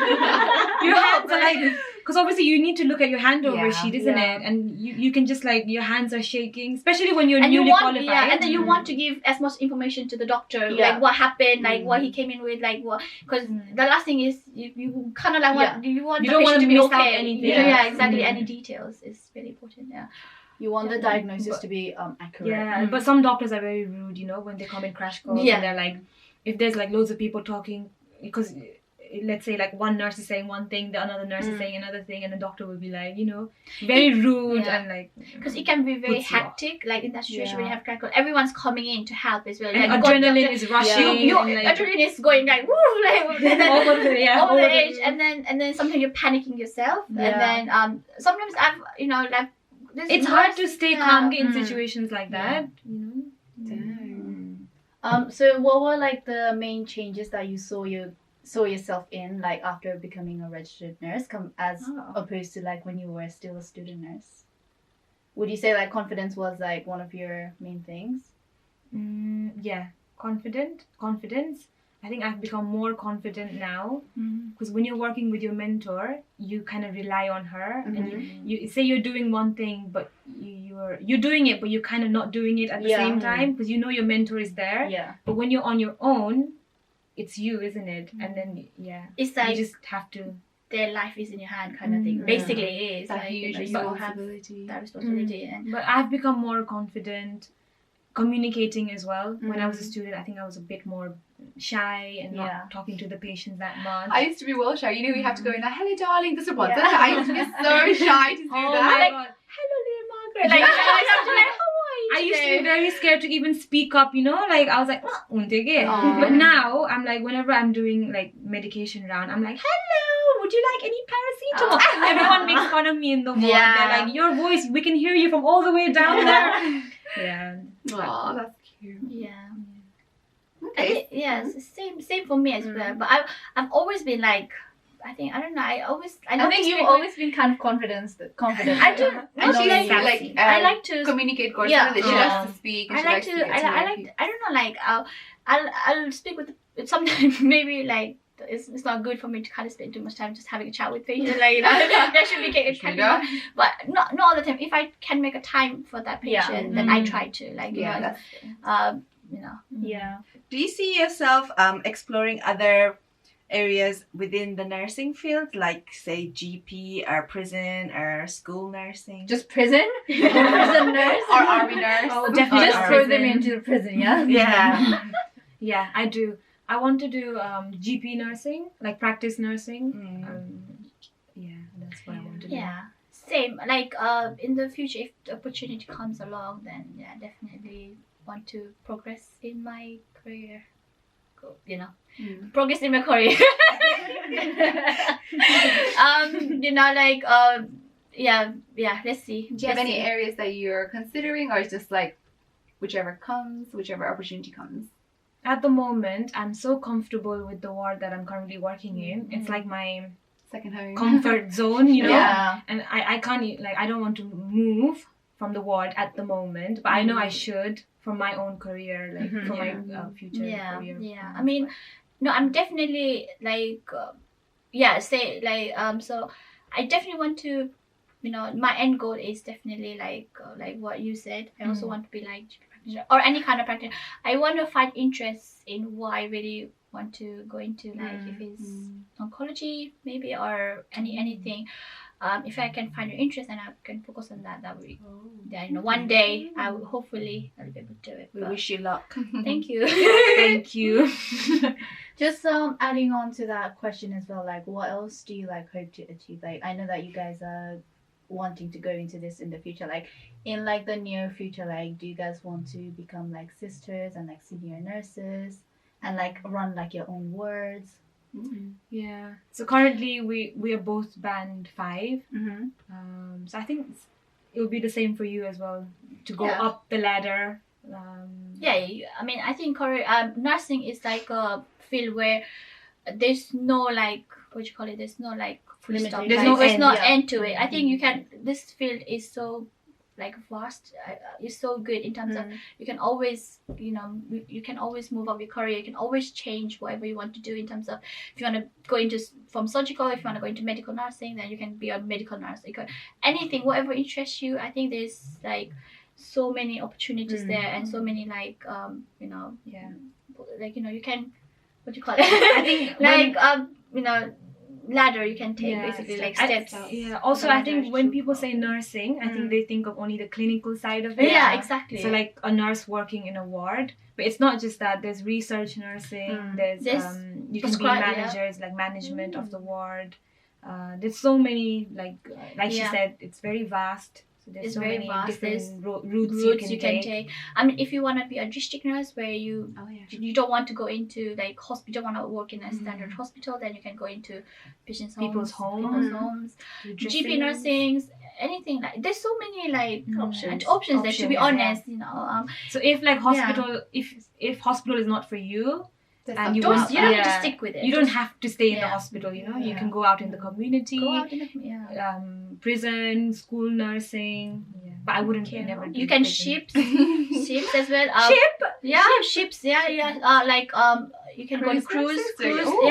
Your hands are like, because obviously you need to look at your hand over Yeah. sheet, isn't Yeah. it? And you can just like your hands are shaking, especially when you're and you newly want qualified. and then you want to give as much information to the doctor Yeah. like what happened like what he came in with like what because the last thing is you kind of like want you want You the don't patient wanna to be miss okay out anything. yeah exactly Mm. any details is really important You want the Yeah. diagnosis to be accurate. Yeah, but some doctors are very rude, when they come in crash calls Yeah. and they're like, if there's like loads of people talking, because let's say like one nurse is saying one thing, the another nurse is saying another thing, and the doctor will be like, very rude Yeah. and like. because it can be very Puts you off. hectic like in that situation Yeah. when you have crash call everyone's coming in to help as well And like adrenaline is rushing. your and, like, adrenaline is going like woo like and then, over the, over the over edge and then sometimes you're panicking yourself Yeah. and then sometimes I've like this It's hard nurse- to stay yeah. calm in Mm. situations like that. So what were like the main changes that you saw yourself in like after becoming a registered nurse as opposed to like when you were still a student nurse? Would you say like confidence was like one of your main things? Yeah, confidence. I think I've become more confident now because when you're working with your mentor, you kind of rely on her, and you say you're doing one thing, but you're doing it, but you're kind of not doing it at the Yeah. same time because your mentor is there. Yeah. But when you're on your own, it's you, isn't it? And then it's like you just have to. their life is in your hand kind of thing basically it is That like huge you have responsibility. that responsibility and But I've become more confident communicating as well. When I was a student, I think I was a bit more shy and Yeah. not talking to the patients that much. I used to be well shy. We have to go in there, hello darling, this is what. I used to be so shy to do Oh that. my Like, god. hello little Margaret like I have to like how are you I used to be today? very scared to even speak up, like I was like, "Unte ke?" Aw. But now I'm like, whenever I'm doing like medication round, I'm like, hello, would you like any paracetamol? Everyone makes fun of me in the ward. Yeah. They're like, your voice, we can hear you from all the way down there. Yeah. aw, that's cute. yeah Okay. yes same for me as well but I've always been like I don't know. I I think noticed you've people- always been kind of confident. I do. And she like, like I like to communicate course. Yeah. She loves to speak. And I she like likes to. get I know like. people. I don't know. Like I'll speak with sometimes maybe like. It's not good for me to kind of spend too much time just having a chat with patients. Like, you know, that should be but not all the time. If I can make a time for that patient, then I try to. Like, you know, you know. Yeah. Do you see yourself exploring other areas within the nursing field, like say GP or prison or school nursing? Just prison? Prison nurse? Or army nurse. Oh, definitely. Just throw them into the prison, yeah? Yeah. Yeah, I do. I want to do GP nursing, like practice nursing. Yeah, that's what I want to do. Yeah, same. Like in the future, if the opportunity comes along, then yeah, definitely want to progress in my career. You know, progress in my career. You know, like yeah. Let's see. Do you have any areas that you're considering, or is just like whichever opportunity comes? At the moment, I'm so comfortable with the ward that I'm currently working in. It's like my Second home. comfort zone, you know. Yeah. And I can't like I don't want to move from the ward at the moment, but I know I should for my own career, like for my future career. Yeah. I mean, no, I'm definitely like say like so I definitely want to, you know, my end goal is definitely like what you said. I also want to be like GP practitioner or any kind of practitioner. I want to find interest in what I really want to go into, like if it's oncology maybe or anything. If I can find an interest and I can focus on that, that would be you know, one day I will hopefully I'll be able to do it. We wish you luck. Thank you. Thank you. Just adding on to that question as well, like what else do you like hope to achieve? Like I know that you guys are wanting to go into this in the future, like in like the near future, like do you guys want to become like sisters and like senior nurses and like run like your own wards? Yeah. So currently we are both band 5. So I think it will be the same for you as well to go up the ladder. I mean, I think nursing is like a field where there's no like what you call it. There's no like full stop. There's no end to it. I think you can. This field is so like vast. It's so good in terms of you can always, you know, you can always move up your career. You can always change whatever you want to do in terms of if you want to go into from surgical, if you want to go into medical nursing, then you can be a medical nurse. You can, anything, whatever interests you. I think there's like so many opportunities there and so many like you know like, you know, you can what do you call it? I think like you know, ladder you can take basically like steps. Also I think when people say nursing, I think they think of only the clinical side of it. Yeah, exactly. So like a nurse working in a ward, but it's not just that. There's research nursing. There's you can be managers, like management of the ward. There's so many like she said, it's very vast. So there's so many different routes you can take. I mean, if you want to be a district nurse where you don't want to go into like hospital, you don't want to work in a standard hospital, then you can go into people's homes, GP nursing, anything like. There's so many like options there. To be honest, you know. So if like hospital, if hospital is not for you. And you don't have to stick with it. You don't have to stay in the hospital, you know. You can go out in the community, prison, school nursing. But I wouldn't never. You can ships as well. Ships. Like you can go on cruise. You can be a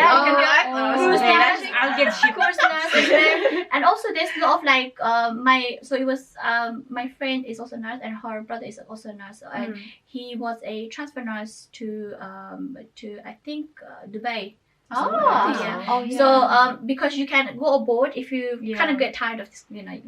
cruise nurse. I'll get ship. Cruise nurse as well. And also there's a lot of like my friend is also a nurse and her brother is also a nurse and he was a transfer nurse to I think Dubai. So because you can go aboard if you kind of get tired of this, you know,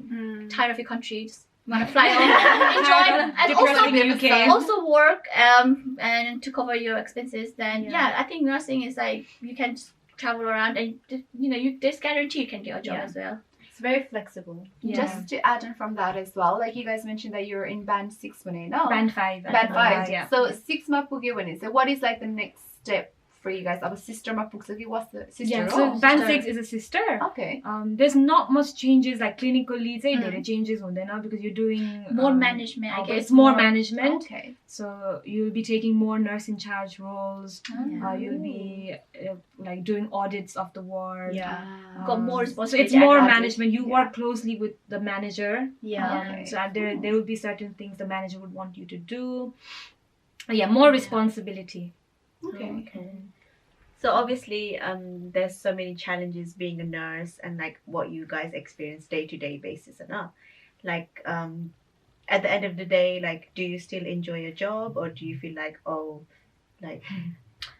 tired of your country, just want to fly home, enjoy, and also work and to cover your expenses. Then I think nursing is like you can just travel around and you know there's guarantee you can get a job as well. It's very flexible. Just to add on from that as well, like you guys mentioned that you're in band 6 when no band 5. Band 5. So 6 months. So what is like the next step for you guys? Our sister Mapuksaki, what's the sister? Yeah, so oh, band sister. 6 is a sister. Okay. There's not much changes like clinical leads. There are changes on there now because you're doing more management. I but guess it's more management. Okay. So you'll be taking more nurse in charge roles. You'll be like doing audits of the ward. Yeah. Got more So responsibility. it's more and management. You work closely with the manager. Yeah. So there will be certain things the manager would want you to do. More responsibility. Okay. So obviously, there's so many challenges being a nurse and like what you guys experience day-to-day basis and all. Like, at the end of the day, like, do you still enjoy your job or do you feel like,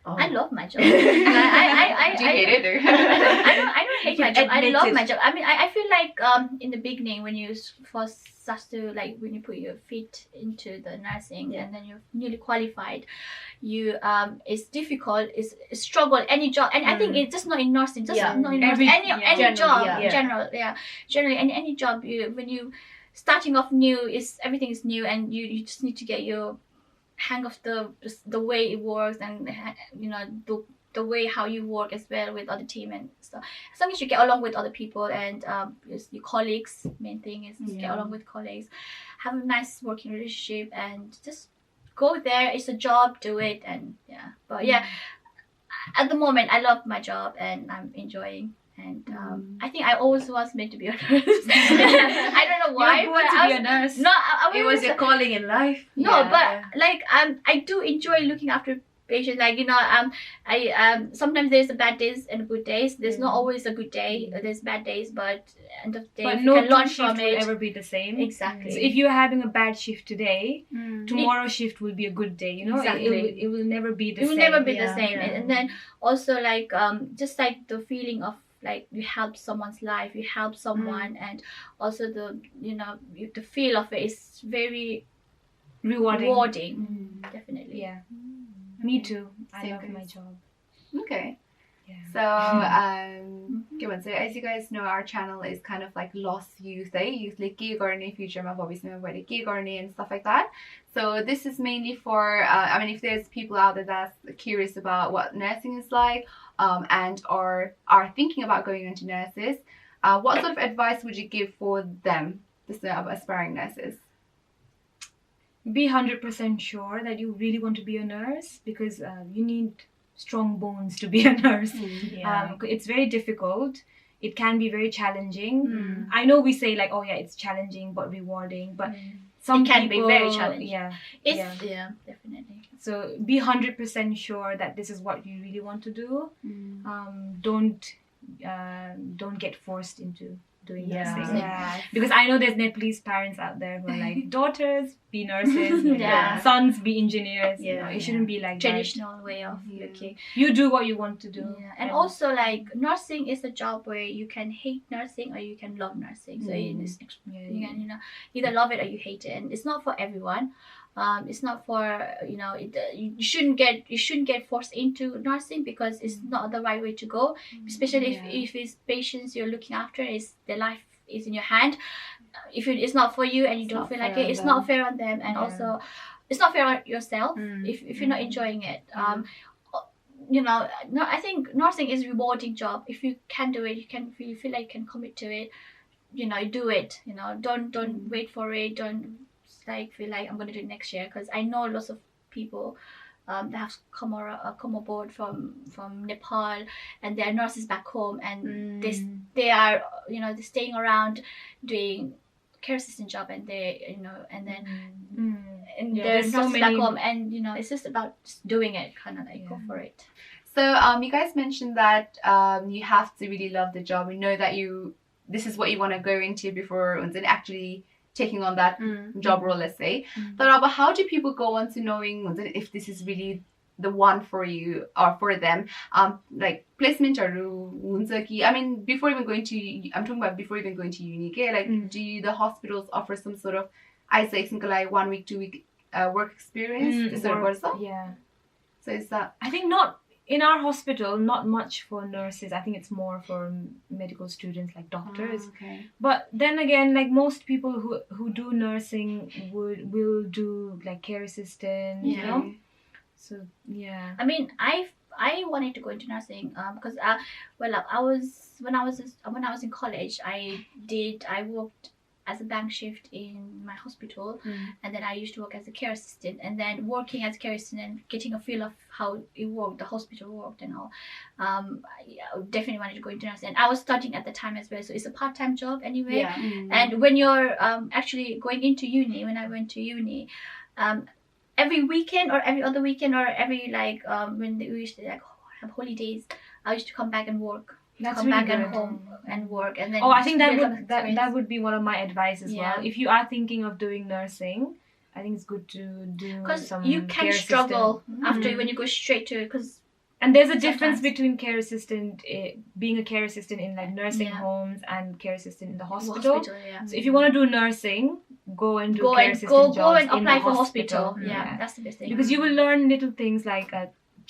I love my job. Do you hate it? Or? I don't hate my job. I admit love it. my job. I mean, I feel like in the beginning when you first start to like when you put your feet into the nursing and then you're newly qualified, you it's difficult. It's a struggle. Any job, and I think it's just not in nursing. Just not in nursing. Any generally, job, generally, any job. When you starting off new, everything is new, and you just need to get your hang of the way it works and the way how you work as well with other team and stuff. As long as you get along with other people and your colleagues, main thing is get along with colleagues, have a nice working relationship and just go there. It's a job, do it, and at the moment I love my job and I'm enjoying. And I think I always was meant to be a nurse. I don't know why. You were born to be a nurse. No, it was your calling in life? No, but like I do enjoy looking after patients. Like I sometimes there's bad days and good days. There's not always a good day. There's bad days, but end of the day But you no can two learn shift from will it. ever be the same. Exactly. So if you're having a bad shift today, tomorrow's shift will be a good day. Exactly. It will never be the It same. will never be the same. And then also like just like the feeling of like you help someone's life, you help someone, and also the the feel of it is very rewarding. Definitely. Yeah. Me too. I Same love goes. my job. Okay. Yeah. So, so as you guys know, our channel is kind of like lost youth, youth like future and stuff like that. So this is mainly for, I mean, if there's people out there that's curious about what nursing is like, and or are thinking about going into nurses, what sort of advice would you give for them, the aspiring nurses? Be 100% sure that you really want to be a nurse because you need strong bones to be a nurse. It's very difficult. It can be very challenging. I know we say like, oh yeah, it's challenging but rewarding, but some it can people, be very challenging. Yeah, Definitely. So be 100% sure that this is what you really want to do. Don't get forced into doing nursing. Because I know there's Nepalese parents out there who are like, daughters be nurses, sons be engineers. It shouldn't be like traditional way of looking. You do what you want to do. And also like nursing is a job where you can hate nursing or you can love nursing. So you can either love it or you hate it, and it's not for everyone. It's not for you shouldn't get forced into nursing because it's not the right way to go, especially if it's patients you're looking after, is their life is in your hand. If it's not for you and you don't feel like it, it's not fair on them, and also it's not fair on yourself if you're not enjoying it. I think nursing is a rewarding job. If you can do it, you feel like you can commit to it, do it. Don't wait for it. Don't like feel like I'm going to do it next year, because I know lots of people that have come aboard from Nepal, and they're nurses back home, and they are they're staying around doing care assistant job, and they and there's so many back home, and it's just about just doing it, kind of like go for it. So you guys mentioned that you have to really love the job and know that this is what you want to go into before actually taking on that job role, let's say. But how do people go on to knowing if this is really the one for you or for them? Like placement or I mean, before even going to, I'm talking about before even going to uni, like do the hospitals offer some sort of isolation, like 1 week, 2 week work experience? Yeah. So is that? I think not. In our hospital, not much for nurses. I think it's more for medical students like doctors. But then again, like most people who do nursing will do like care assistant, So yeah. I mean, I wanted to go into nursing because I was when I was in college, I worked as a bank shift in my hospital, and then I used to work as a care assistant, and then working as a care assistant and getting a feel of how it worked, the hospital worked and all. I definitely wanted to go into nursing. And I was studying at the time as well, so it's a part-time job anyway. Yeah. And when you're actually going into uni, when I went to uni, every weekend or every other weekend or every when we used to have holidays, I used to come back and work. That's Come really back and good. home and work, and then I think build up that experience. would be one of my advice as well. If you are thinking of doing nursing, I think it's good to do because some you can care struggle assistant. after when you go straight to it. Because And there's a difference sometimes. between care assistant, being a care assistant in like nursing Yeah. homes, and care assistant in the hospital. Yeah. So if you want to do nursing, go and do Go care and assistant go jobs and in apply the for hospital. hospital. Yeah, that's the best thing. Because you will learn little things like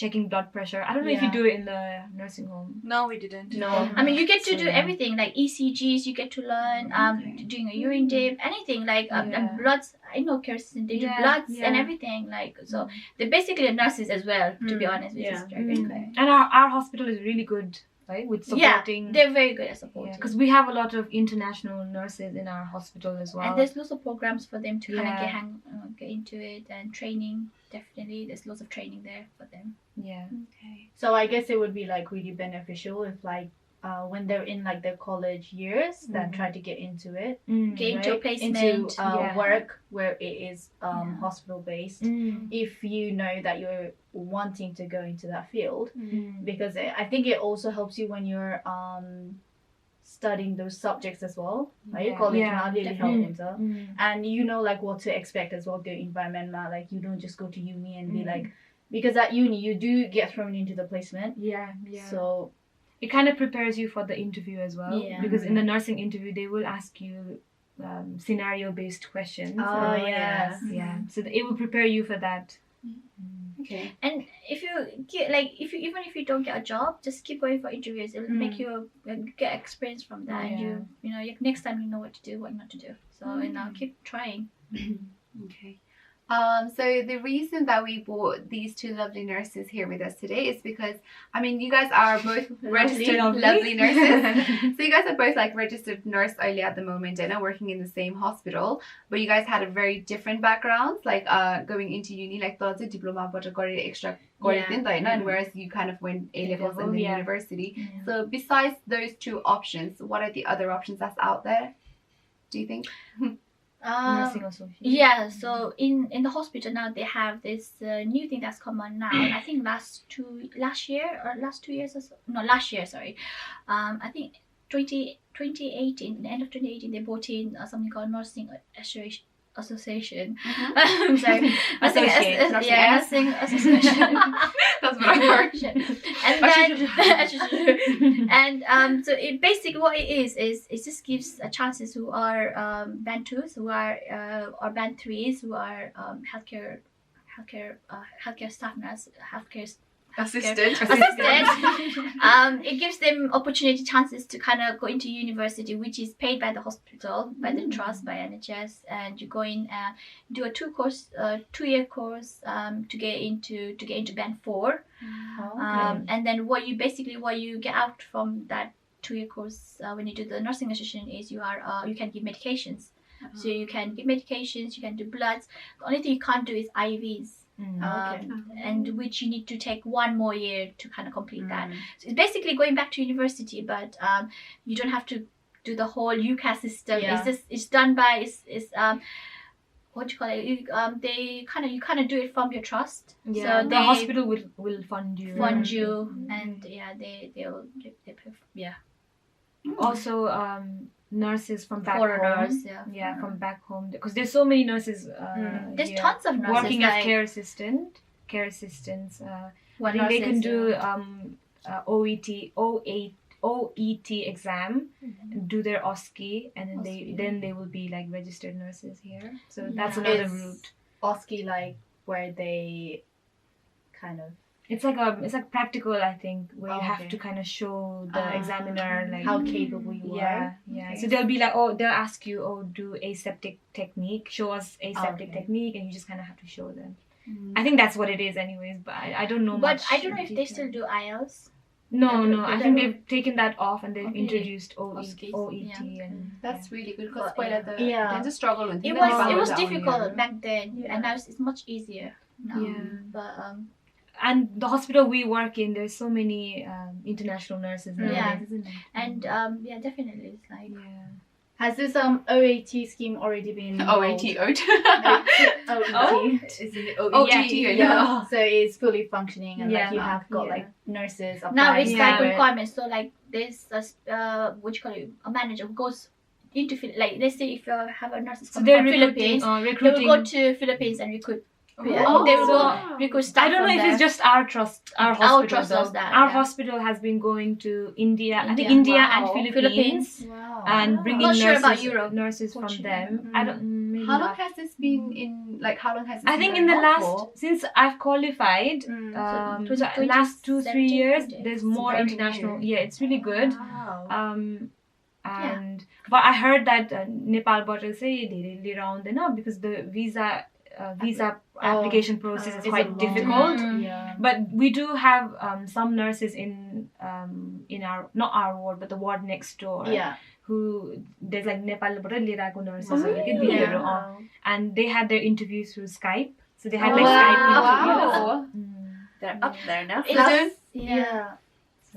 checking blood pressure. I don't know if you Yeah. do it in the nursing home. No, we didn't. No. I mean, you get to So, do yeah. everything like ECGs. You get to learn doing a urine dip, anything like Yeah. and bloods. I know care assistant, they do Yeah, bloods and yeah. everything. Like so, they're basically nurses as well. To be honest, which is very good. And our hospital is really good, right? With supporting. They're very good at supporting. Because we have a lot of international nurses in our hospital as well. And there's lots of programs for them to kind of Yeah. get into it, and training. Definitely, there's lots of training there for them. Yeah. Okay. So I guess it would be like really beneficial if like when they're in like their college years, then try to get into it. Get into a right? placement. Into Yeah. work where it is hospital based. Mm. If you know that you're wanting to go into that field, Mm. because I think it also helps you when you're studying those subjects as well. Right? Yeah. College Yeah, math really definitely. help into. Mm. And you know like what to expect as well, the environment math. Like you don't just go to uni and be Mm. like, because at uni you do get thrown into the placement. Yeah. Yeah. So It kind of prepares you for the interview as well. Yeah. Because in the nursing interview, they will ask you scenario-based questions. oh yes. Yeah. So it will prepare you for that. Okay. And if you get even if you don't get a job, just keep going for interviews. It'll make you get experience from that. Oh, And you know next time you know what to do, what not to do. So keep trying. Okay. So the reason that we brought these two lovely nurses here with us today is because, I mean, you guys are both registered lovely nurses. So you guys are both like registered nurse only at the moment and are working in the same hospital, but you guys had a very different backgrounds, like going into uni, like the diploma, but extra and whereas you kind of went A-levels and then university. So besides those two options, what are the other options that's out there, do you think? Nursing associate. Yeah, so in the hospital now they have this new thing that's come on now. I think last year, sorry. I think 2018, the end of 2018, they brought in something called nursing association. I'm sorry, Associate, nursing association. That's what I heard. And then so it basically what it is it just gives chances who are band 2s, who are or band 3s, who are healthcare staff nurse, healthcare Assistant. It gives them opportunity chances to kind of go into university, which is paid by the hospital, by the trust, by NHS, and you go in do a 2-year course to get into band 4. And then what you get out from that 2-year course when you do the nursing association is you can give medications. So you can give medications, you can do bloods. The only thing you can't do is IVs. And which you need to take 1 more year to kind of complete that. So it's basically going back to university, but you don't have to do the whole UCAS system. It's done by what do you call it? You kind of do it from your trust. Yeah, So the hospital will fund you. And they'll pay Also, nurses from back foreigners, home. From back home, because there's so many nurses. There's here tons of nurses working as like, care assistants. what I think they can nurses, do OET exam, do their OSCE, and then they will be like registered nurses here. So that's another route. OSCE like where they kind of It's like practical, I think, where you have to kind of show the examiner like how capable you are. Yeah. So they'll be like, they'll ask you, do aseptic technique, show us aseptic technique, and you just kind of have to show them. I think that's what it is anyways, but I don't know But much I don't know if they detail. still do IELTS. No, I they think don't. they've taken that off and they've Okay. introduced Hoskies, OET yeah. and That's really good because But, yeah. then the struggle with It the was Nepal difficult only, back then, Yeah. and now it's much easier now. Yeah. But And the hospital we work in, there's so many international nurses nowadays, Yeah. isn't it? and yeah, definitely it's like Yeah. Has this OAT scheme already been OAT, rolled? OAT. OAT. Is it OAT, Yeah. So it's fully functioning and Yeah. like you have got Yeah. like nurses applying. now it's like for it. requirements. So like there's what you call it, a manager who goes into like, let's say if you have a nurse So coming they're from recruiting, Philippines, they will recruiting. go to Philippines and recruit. Oh, They will so- go recruit staff. I don't know from if there. it's just our hospital. trust though. does that, Our yeah. hospital has been going to India, I think India. India Wow. and Philippines, Wow. and bringing Not sure nurses, about Europe, nurses from fortunately. them. I don't. Maybe How long not. has this been in, like, how long has this I been think in going the on last for? since I've qualified, So so 20- last 2-3 years, 2017, there's more very international. new. Yeah, it's really good. Wow. And but I heard that Nepal border say they later on because the visa application process is It's quite a long- difficult. Yeah. But we do have some nurses in our, not our ward, but the ward next door. Yeah. Who there's like Nepal nurses, Yeah. and they had their interviews through Skype. So they had Oh, like Skype interviews. Wow. They're up there now. It's So just, Yeah.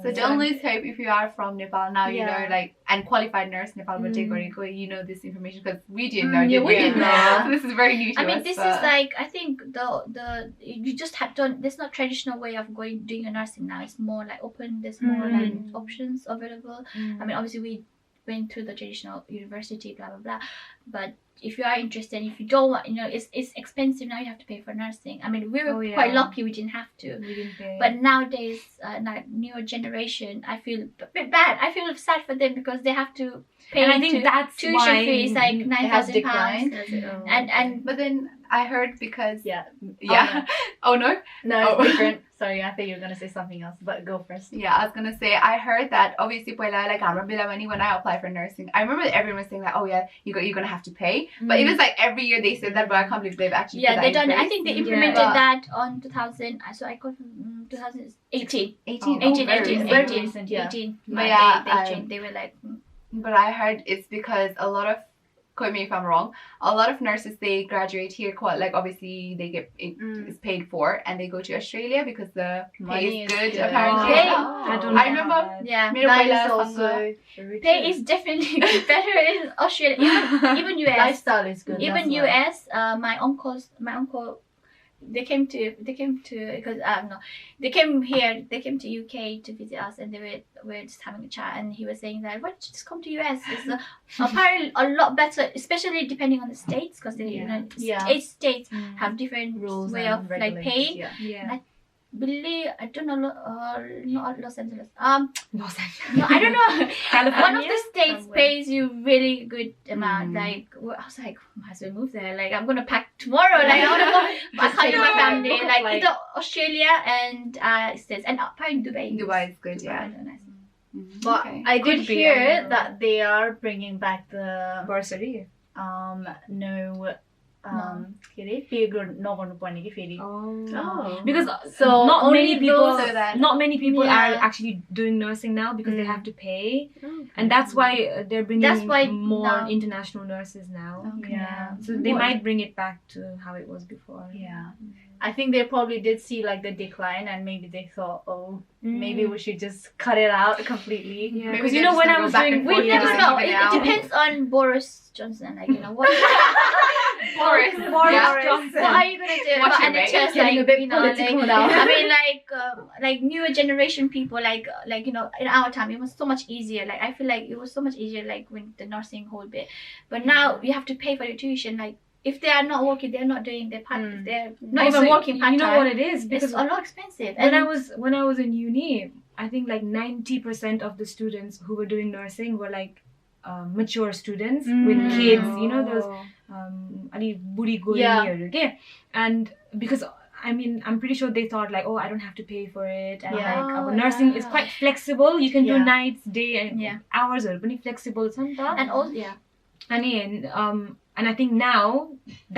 So don't lose hope if you are from Nepal. Now you Yeah. know, like, and qualified nurse Nepal will take you know this information because we didn't know. Yeah, did we didn't know. So this is very new to I mean, us. this but- is like, I think the you just have done. There's not traditional way of doing your nursing now. It's more like open. There's more like options available. I mean, obviously we went through the traditional university, blah blah blah. But if you are interested, if you don't want, it's expensive now. You have to pay for nursing. I mean, we were quite lucky we didn't have to. We didn't pay. But nowadays, like newer generation, I feel a bit bad. I feel sad for them because they have to pay. And I think that's tuition why fees like have £9,000, declined. and But then I heard because Yeah. yeah. Oh no. No, Oh. it's different. Sorry, I thought you were gonna say something else, but go first. Yeah, I was gonna say I heard that obviously like when I applied for nursing, I remember everyone was saying that, oh yeah, you're gonna have to pay. But it was like every year they said that, but I can't believe they've actually put yeah, that they in done. I place. think they Yeah. implemented But- that on 2000. So I got from 2018. 18. 18, very 18, recent. very 18, recent, yeah. 18. But yeah, they changed. They were like, But I heard it's because a lot of, correct me if I'm wrong, a lot of nurses, they graduate here, like obviously they get it's paid for, and they go to Australia because the Money pay is is good good. apparently. Pay- I don't I know remember- about that. yeah. मेरो That पहिला is सँग- also very Pay true. is definitely better in Australia, even US. Lifestyle is good. Even that's why. US, my uncle, they came to because no, they came here. They came to UK to visit us, and they were just having a chat. And he was saying that, why don't you just come to US? It's apparently a lot better, especially depending on the states, because each states have different Rules way and of like regulations, paying. Yeah. Yeah. Believe I don't know, not Los Angeles. Los Angeles. No, I don't know. California. One of the states Somewhere. pays you really good amount. Like I was like, might as well move there. Like I'm gonna pack tomorrow. Like I wanna go. But I can't with my family. Book a Like flight. either Australia and states, and apparently Dubai. Dubai is good, yeah. Dubai is nice. But Okay. I did Could be, I hear don't know. that they are bringing back the Bursary. Feel नगर्नुपर्ने कि फेरि. Oh. Because So not only many people, those so that- not many people Yeah. are actually doing nursing now because they have to pay, Oh. and that's why they're bringing That's why more now- international nurses now. Okay. Yeah. So they might bring it back to how it was before. Yeah. I think they probably did see like the decline and maybe they thought, oh, maybe we should just cut it out completely. Yeah, Maybe because they're you know just when gonna I go was back doing, and We forth, never yeah. know. Even It now. depends on Boris Johnson. Like what. Boris. Boris Yeah. Johnson. What are you gonna do? Watch But, it, and it's mate. just Getting like a bit you know, like political now. I mean, like newer generation people, like in our time, it was so much easier. Like I feel like it was so much easier, like when the nursing whole bit. But now you have to pay for your tuition. Like if they are not working, they're not doing their part. They're not Also, even working part You time. know what it is? It's Because a lot expensive. when I was in uni, I think like 90% of the students who were doing nursing were like mature students with kids. You know those ali buri goyiniharu ke. And because I mean, I'm pretty sure they thought like, oh, I don't have to pay for it, and Yeah. like our nursing is quite flexible. You can do Yeah. nights, day, and hours are pretty flexible. and also And I think now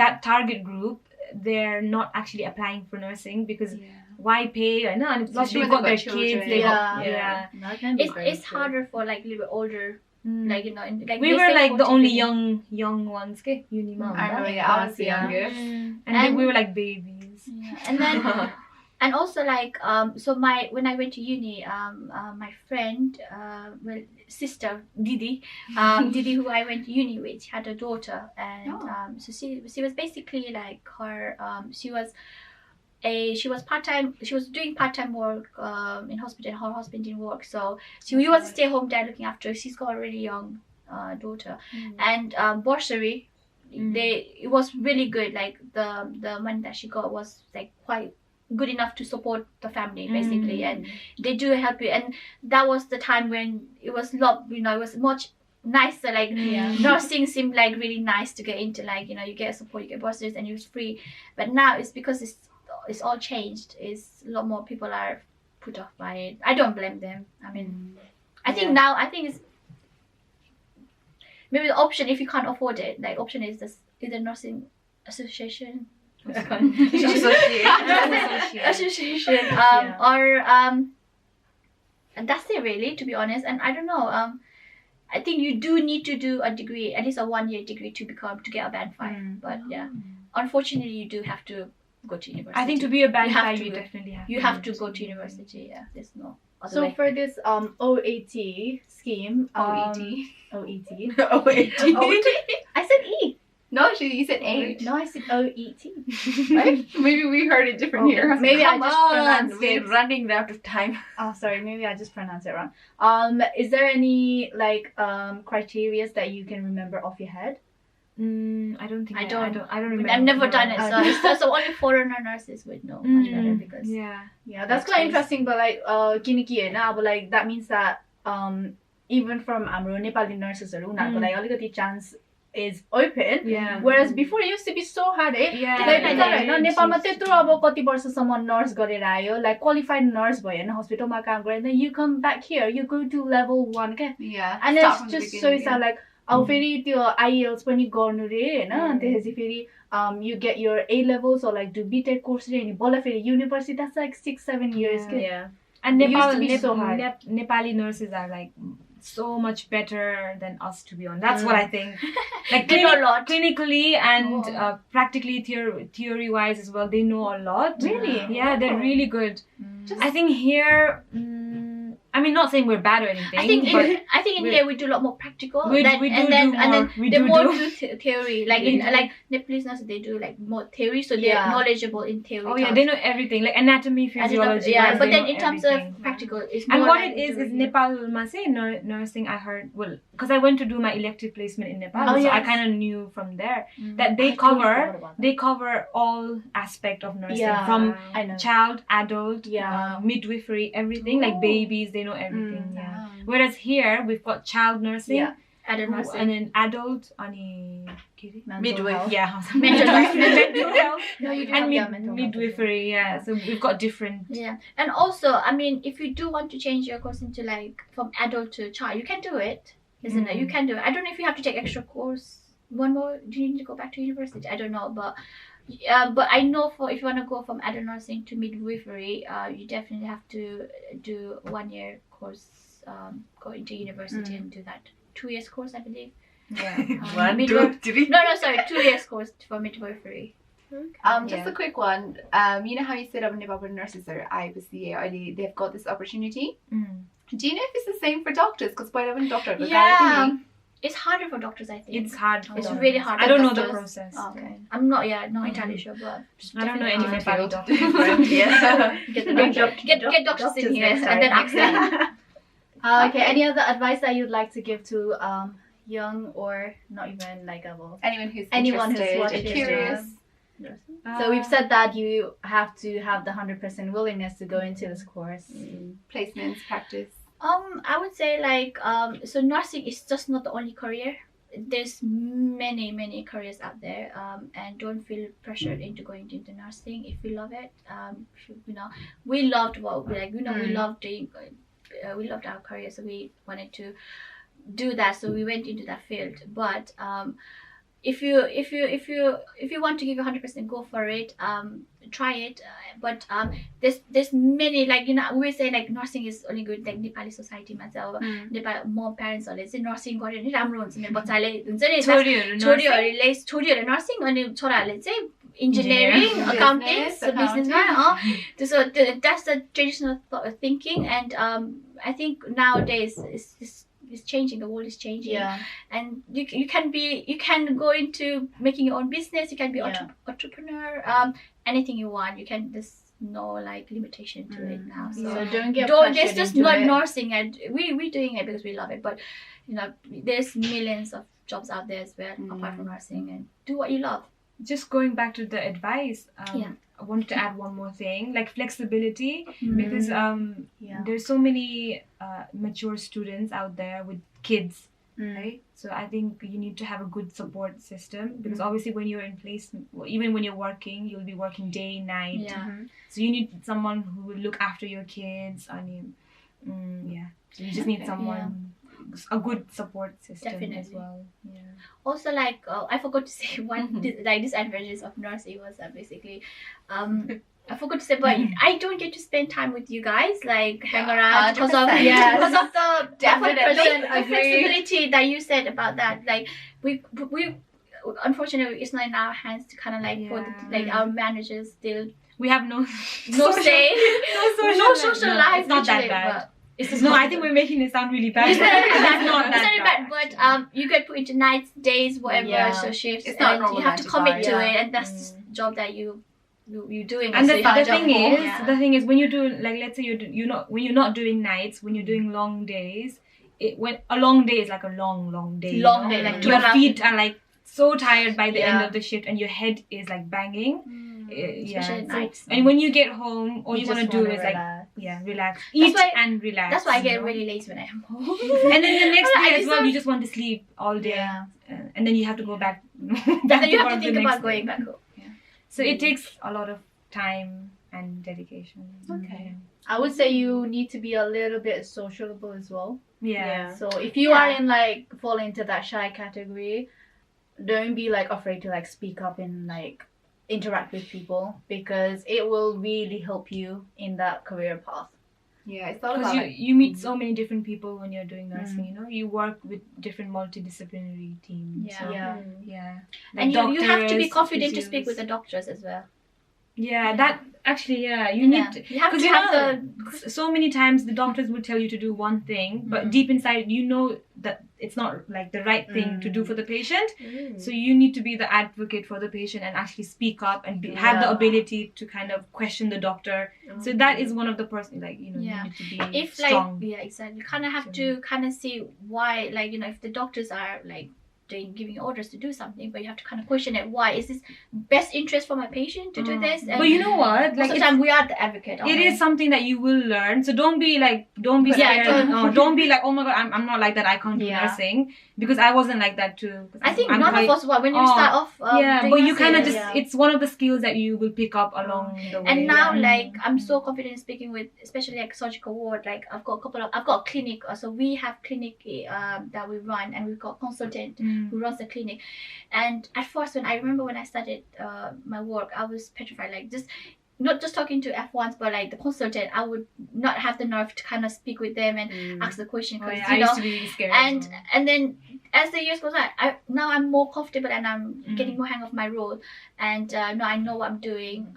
that target group, they're not actually applying for nursing because why pay? I know, and plus Especially they've when got their they've got children. kids. They got, Yeah. That can be very It's true. harder for like little older, like you know, like We they were say like the 40, only 50. young ones, okay? Uni mom. I remember, I was the youngest. And we were like babies. Yeah. And then and also like so when I went to uni, my friend sister Didi Didi, who I went to uni with, had a daughter, and so she was basically like her she was part-time, she was doing part-time work in hospital. Her husband didn't work, so she was a stay-home dad looking after her. She's got a really young daughter, and bursary, it was really good. Like the money that she got was like quite good enough to support the family basically, and they do help you. And that was the time when it was it was much nicer, like nursing seemed like really nice to get into, like you get support, you get bursaries, and it was free. But now it's because it's all changed. It's a lot more people are put off by it. I don't blame them. I mean, I think it's maybe the option, if you can't afford it, like option is this either nursing association association or and that's it really, to be honest. And I don't know, I think you do need to do a degree, at least a 1-year degree, to get a band 5. But yeah, unfortunately you do have to go to university. I think to be a band You have 5 to you go. definitely have You have to go to university. Yeah, there's no other So way. for this OAT scheme, OET. OET. I said E. No, you said 8. No, I said OET. Right? Maybe we heard it different here. Maybe I Come just on, pronounced we're it. running out of time. Oh, sorry. Maybe I just pronounced it wrong. Is there any like criteria that you can remember off your head? I don't think I don't remember. I've never done it, No. so only foreigner nurses would know much better because Yeah. Yeah, that's quite interesting. But like, kiniki na, but like that means that even from हाम्रो Nepali nurses उनीहरूको लागि अलिकति chance is open. Yeah. Whereas before it used to be so hard, eh? Yeah. Like Yeah. होइन नेपालमा त्यत्रो अब कति वर्षसम्म नर्स गरेर आयो, like qualified nurse भयो होइन हस्पिटलमा काम गरेर, then you come back here, you go to level 1 के, Yeah. and start it's from the just so beginning, sad, like अब फेरि त्यो IELTS पनि गर्नु रे होइन, त्यसपछि फेरि you get your A levels or like do BTech course रे अनि बल्ल फेरि university, that's like 6-7 years के. Yeah. And It used to be so hard. Nepali nurses are like so much better than us, to be honest. That's what I think. Like They know a lot. clinically and practically, theory wise as well, they know a lot. Really? Yeah, they're really good. I think here, I mean, not saying we're bad or anything. I think but in here we do a lot more practical. We do more. We they do more do. do theory. Like in like Nepalese nurses, they do like more theory, so they're Yeah. knowledgeable in theory. Oh yeah, they know everything, like anatomy, physiology. Yeah, guys, but they then know in terms everything. of practical, it's more And what like it is doing- Nepal Mase nursing. I heard, well, because I went to do my elective placement in Nepal, Oh, so I yes. kind of knew from there that they I totally forgot cover about that. they cover all aspect of nursing, Yeah, from I know. child, adult, Yeah. midwifery, everything, like babies. They know everything. Yeah. Whereas here we've got child nursing, Yeah. adult who- nursing. and then adult, ani Mental Midwife. health. yeah, Mental health. mental health, No, you do and have mental health as well. midwifery. Yeah, so we've got different. Yeah, and also, I mean, if you do want to change your course into like from adult to child, you can do it, isn't it? You can do it. I don't know if you have to take extra course. One more? Do you need to go back to university? I don't know, but I know for if you want to go from adult nursing to midwifery, you definitely have to do 1-year course, go into university and do that 2 years course, I believe. Yeah. 1, 2, midwife- 3. No, sorry, 2 years course for midwifery. Just a quick one. You know how you said Nepali nurses are IBCA, they've got this opportunity. Do you know if it's the same for doctors? Because by the doctor, Yeah, it's harder for doctors, I think. It's hard. It's for really them. hard I for don't know the doctors. process. Oh, okay. I'm not entirely sure, but I don't know any definitely Nepali hard. doctors. Yeah. Get the get doctors in here and then ask them. Okay. Any other advice that you'd like to give to young or not even like Anyone who's Anyone who's interested, watching this, curious. So we've said that you have to have the 100% willingness to go into this course. Placements, practice. I would say like so nursing is just not the only career. There's many careers out there, and don't feel pressured into going into nursing if you love it. We loved what we we loved doing. We loved our career, so we wanted to do that. So we went into that field. But if you want to give 100%, go for it. Try it. But there's many, like, you know, we say like nursing is only good like Nepali society मा चाहिँ अब नेपाल म प्यारेन्ट्सहरूले चाहिँ nursing गर्यो भने राम्रो हुन्छ मेरो बच्चाले हुन्छ नि छोरीहरूले नर्सिङ अनि छोराहरूले चाहिँ engineering, accounting, so businessman. So that's the traditional thinking, and I think nowadays it's changing. The world is changing, and you can go into making your own business. You can be entrepreneur. Anything you want. You can. There's no like limitation to it now. So don't. There's just not nursing, and we're doing it because we love it. But you know, there's millions of jobs out there as well apart from nursing, and do what you love. Just going back to the advice, I wanted to add one more thing, like flexibility, because there's so many mature students out there with kids, right? So I think you need to have a good support system, because obviously when you're in placement, even when you're working, you'll be working day, night. So you need someone who will look after your kids. I mean, so you just need someone. A good support system as well. Also, like I forgot to say one disadvantages of nursing was basically I forgot to say, but I don't get to spend time with you guys, like hang around because of the flexibility that you said about that. Like we unfortunately it's not in our hands to kind of like put like our managers still. We have no say, no social life. It's not that bad. I think we're making it sound really bad. It's not that bad. But you get put into nights, days, whatever, so shifts, and you have to commit to it, and that's the job that you're doing. And the thing is, when you do, like, let's say when you're not doing nights, when you're doing long days, a long day is like a long day. Long day, like your feet are like so tired by the end of the shift, and your head is like banging. Especially nights. And when you get home, all you want to do is relax, eat and relax. That's why I get really lazy when I am home. And then the next day as well, you just want to sleep all day, and then you have to go back. Then you have to think about going back home. So it takes a lot of time and dedication. Okay. I would say you need to be a little bit sociable as well. So if you are in like fall into that shy category, don't be like afraid to like speak up and like interact with people, because it will really help you in that career path. It's all about you meet so many different people when you're doing nursing. You know, you work with different multidisciplinary teams. Like and you have to be confident to speak with the doctors as well. That actually, you need to, you have to have so many times the doctors will tell you to do one thing, but deep inside you know that it's not like the right thing to do for the patient. So you need to be the advocate for the patient and actually speak up and have the ability to kind of question the doctor. So that is one of the person, like, you know, you need to be strong. Exactly. You kind of have to kind of see why, like, you know, if the doctors are like giving orders to do something, but you have to kind of question it. Why is this best interest for my patient to do this? And but you know what? Like sometimes we are the advocate. It is something that you will learn. So don't be scared. Don't be like, oh my god, I'm not like that. I can't do nursing, because I wasn't like that too. I think none of us were when you start off. But you kind of it's one of the skills that you will pick up along the way. And now, like, I'm so confident in speaking with, especially like surgical ward. Like I've got a clinic. So we have clinic that we run, and we've got consultant who runs the clinic. And at first, when I started my work, I was petrified, like just not just talking to F1s, but like the consultant, I would not have the nerve to kind of speak with them and ask the question, because I used to be really scared. And then as the years goes on, now I'm more comfortable, and I'm getting more hang of my role, and now I know what I'm doing.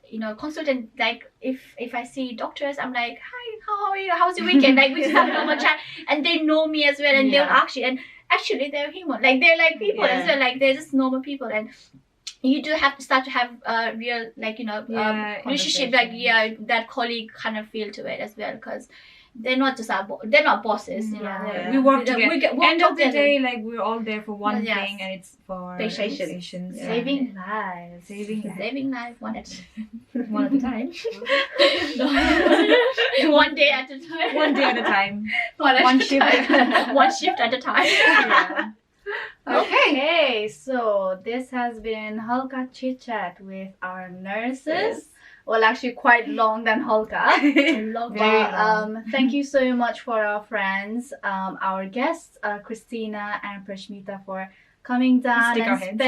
You know, consultant, like if I see doctors, I'm like, hi, how are you? How's your weekend? Like we just have a normal chat, and they know me as well, and they'll actually they're human, like they're like people as well, like they're just normal people, and you do have to start to have a real, like, you know, relationship, like that colleague kind of feel to it as well, because they're not just they're not bosses, you know. We work together. End of the day, like, we're all there for one thing, and it's for patients. Saving lives. Saving lives one at a time. One day at a time. One day at a time. One shift at a time. Okay, so this has been Halka Chit Chat with our nurses. Well, actually quite long than Halka. Thank you so much for our friends, our guests, Kristina and Preshmita, for coming down Stick our and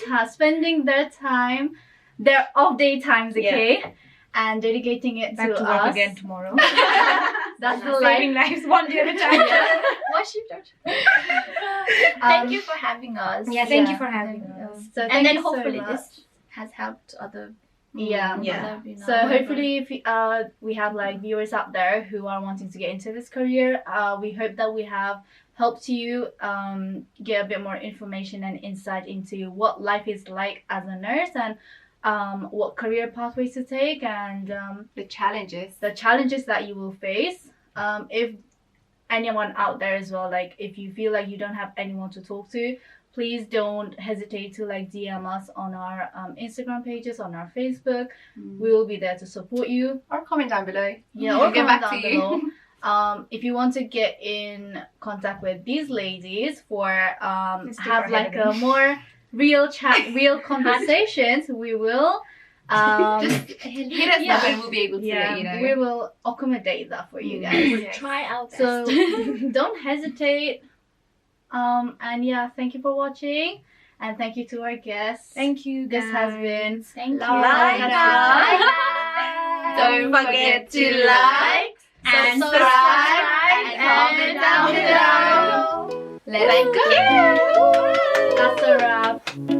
heads. spending their time, their off day times, okay, and dedicating it Back to work us. again tomorrow. That's the Saving life. lives one day at a time. What shift are you? Thank you for having us. Yeah, thank you Yeah. for having us. So And thank then you so hopefully much. this has helped other. Yeah. Yeah. So hopefully, if we have like viewers out there who are wanting to get into this career, we hope that we have helped you get a bit more information and insight into what life is like as a nurse and what career pathways to take and The challenges. the challenges that you will face. If anyone out there as well, like if you feel like you don't have anyone to talk to, please don't hesitate to like DM us on our Instagram pages, on our Facebook. We will be there to support you. Or comment down below. Yeah, We'll or get comment back down to you. below. If you want to get in contact with these ladies for Let's take have our like head a more real chat, real conversations, we will. Just hit us yeah. up and we'll be able to Yeah, let you know. we will accommodate that for you guys. We'll try our best. So don't hesitate. And yeah, thank you for watching, and thank you to our guests. Thank you, guys. This has been Thank you. LYINA. Don't forget to like, and subscribe, and comment down below. Let's go. That's a wrap.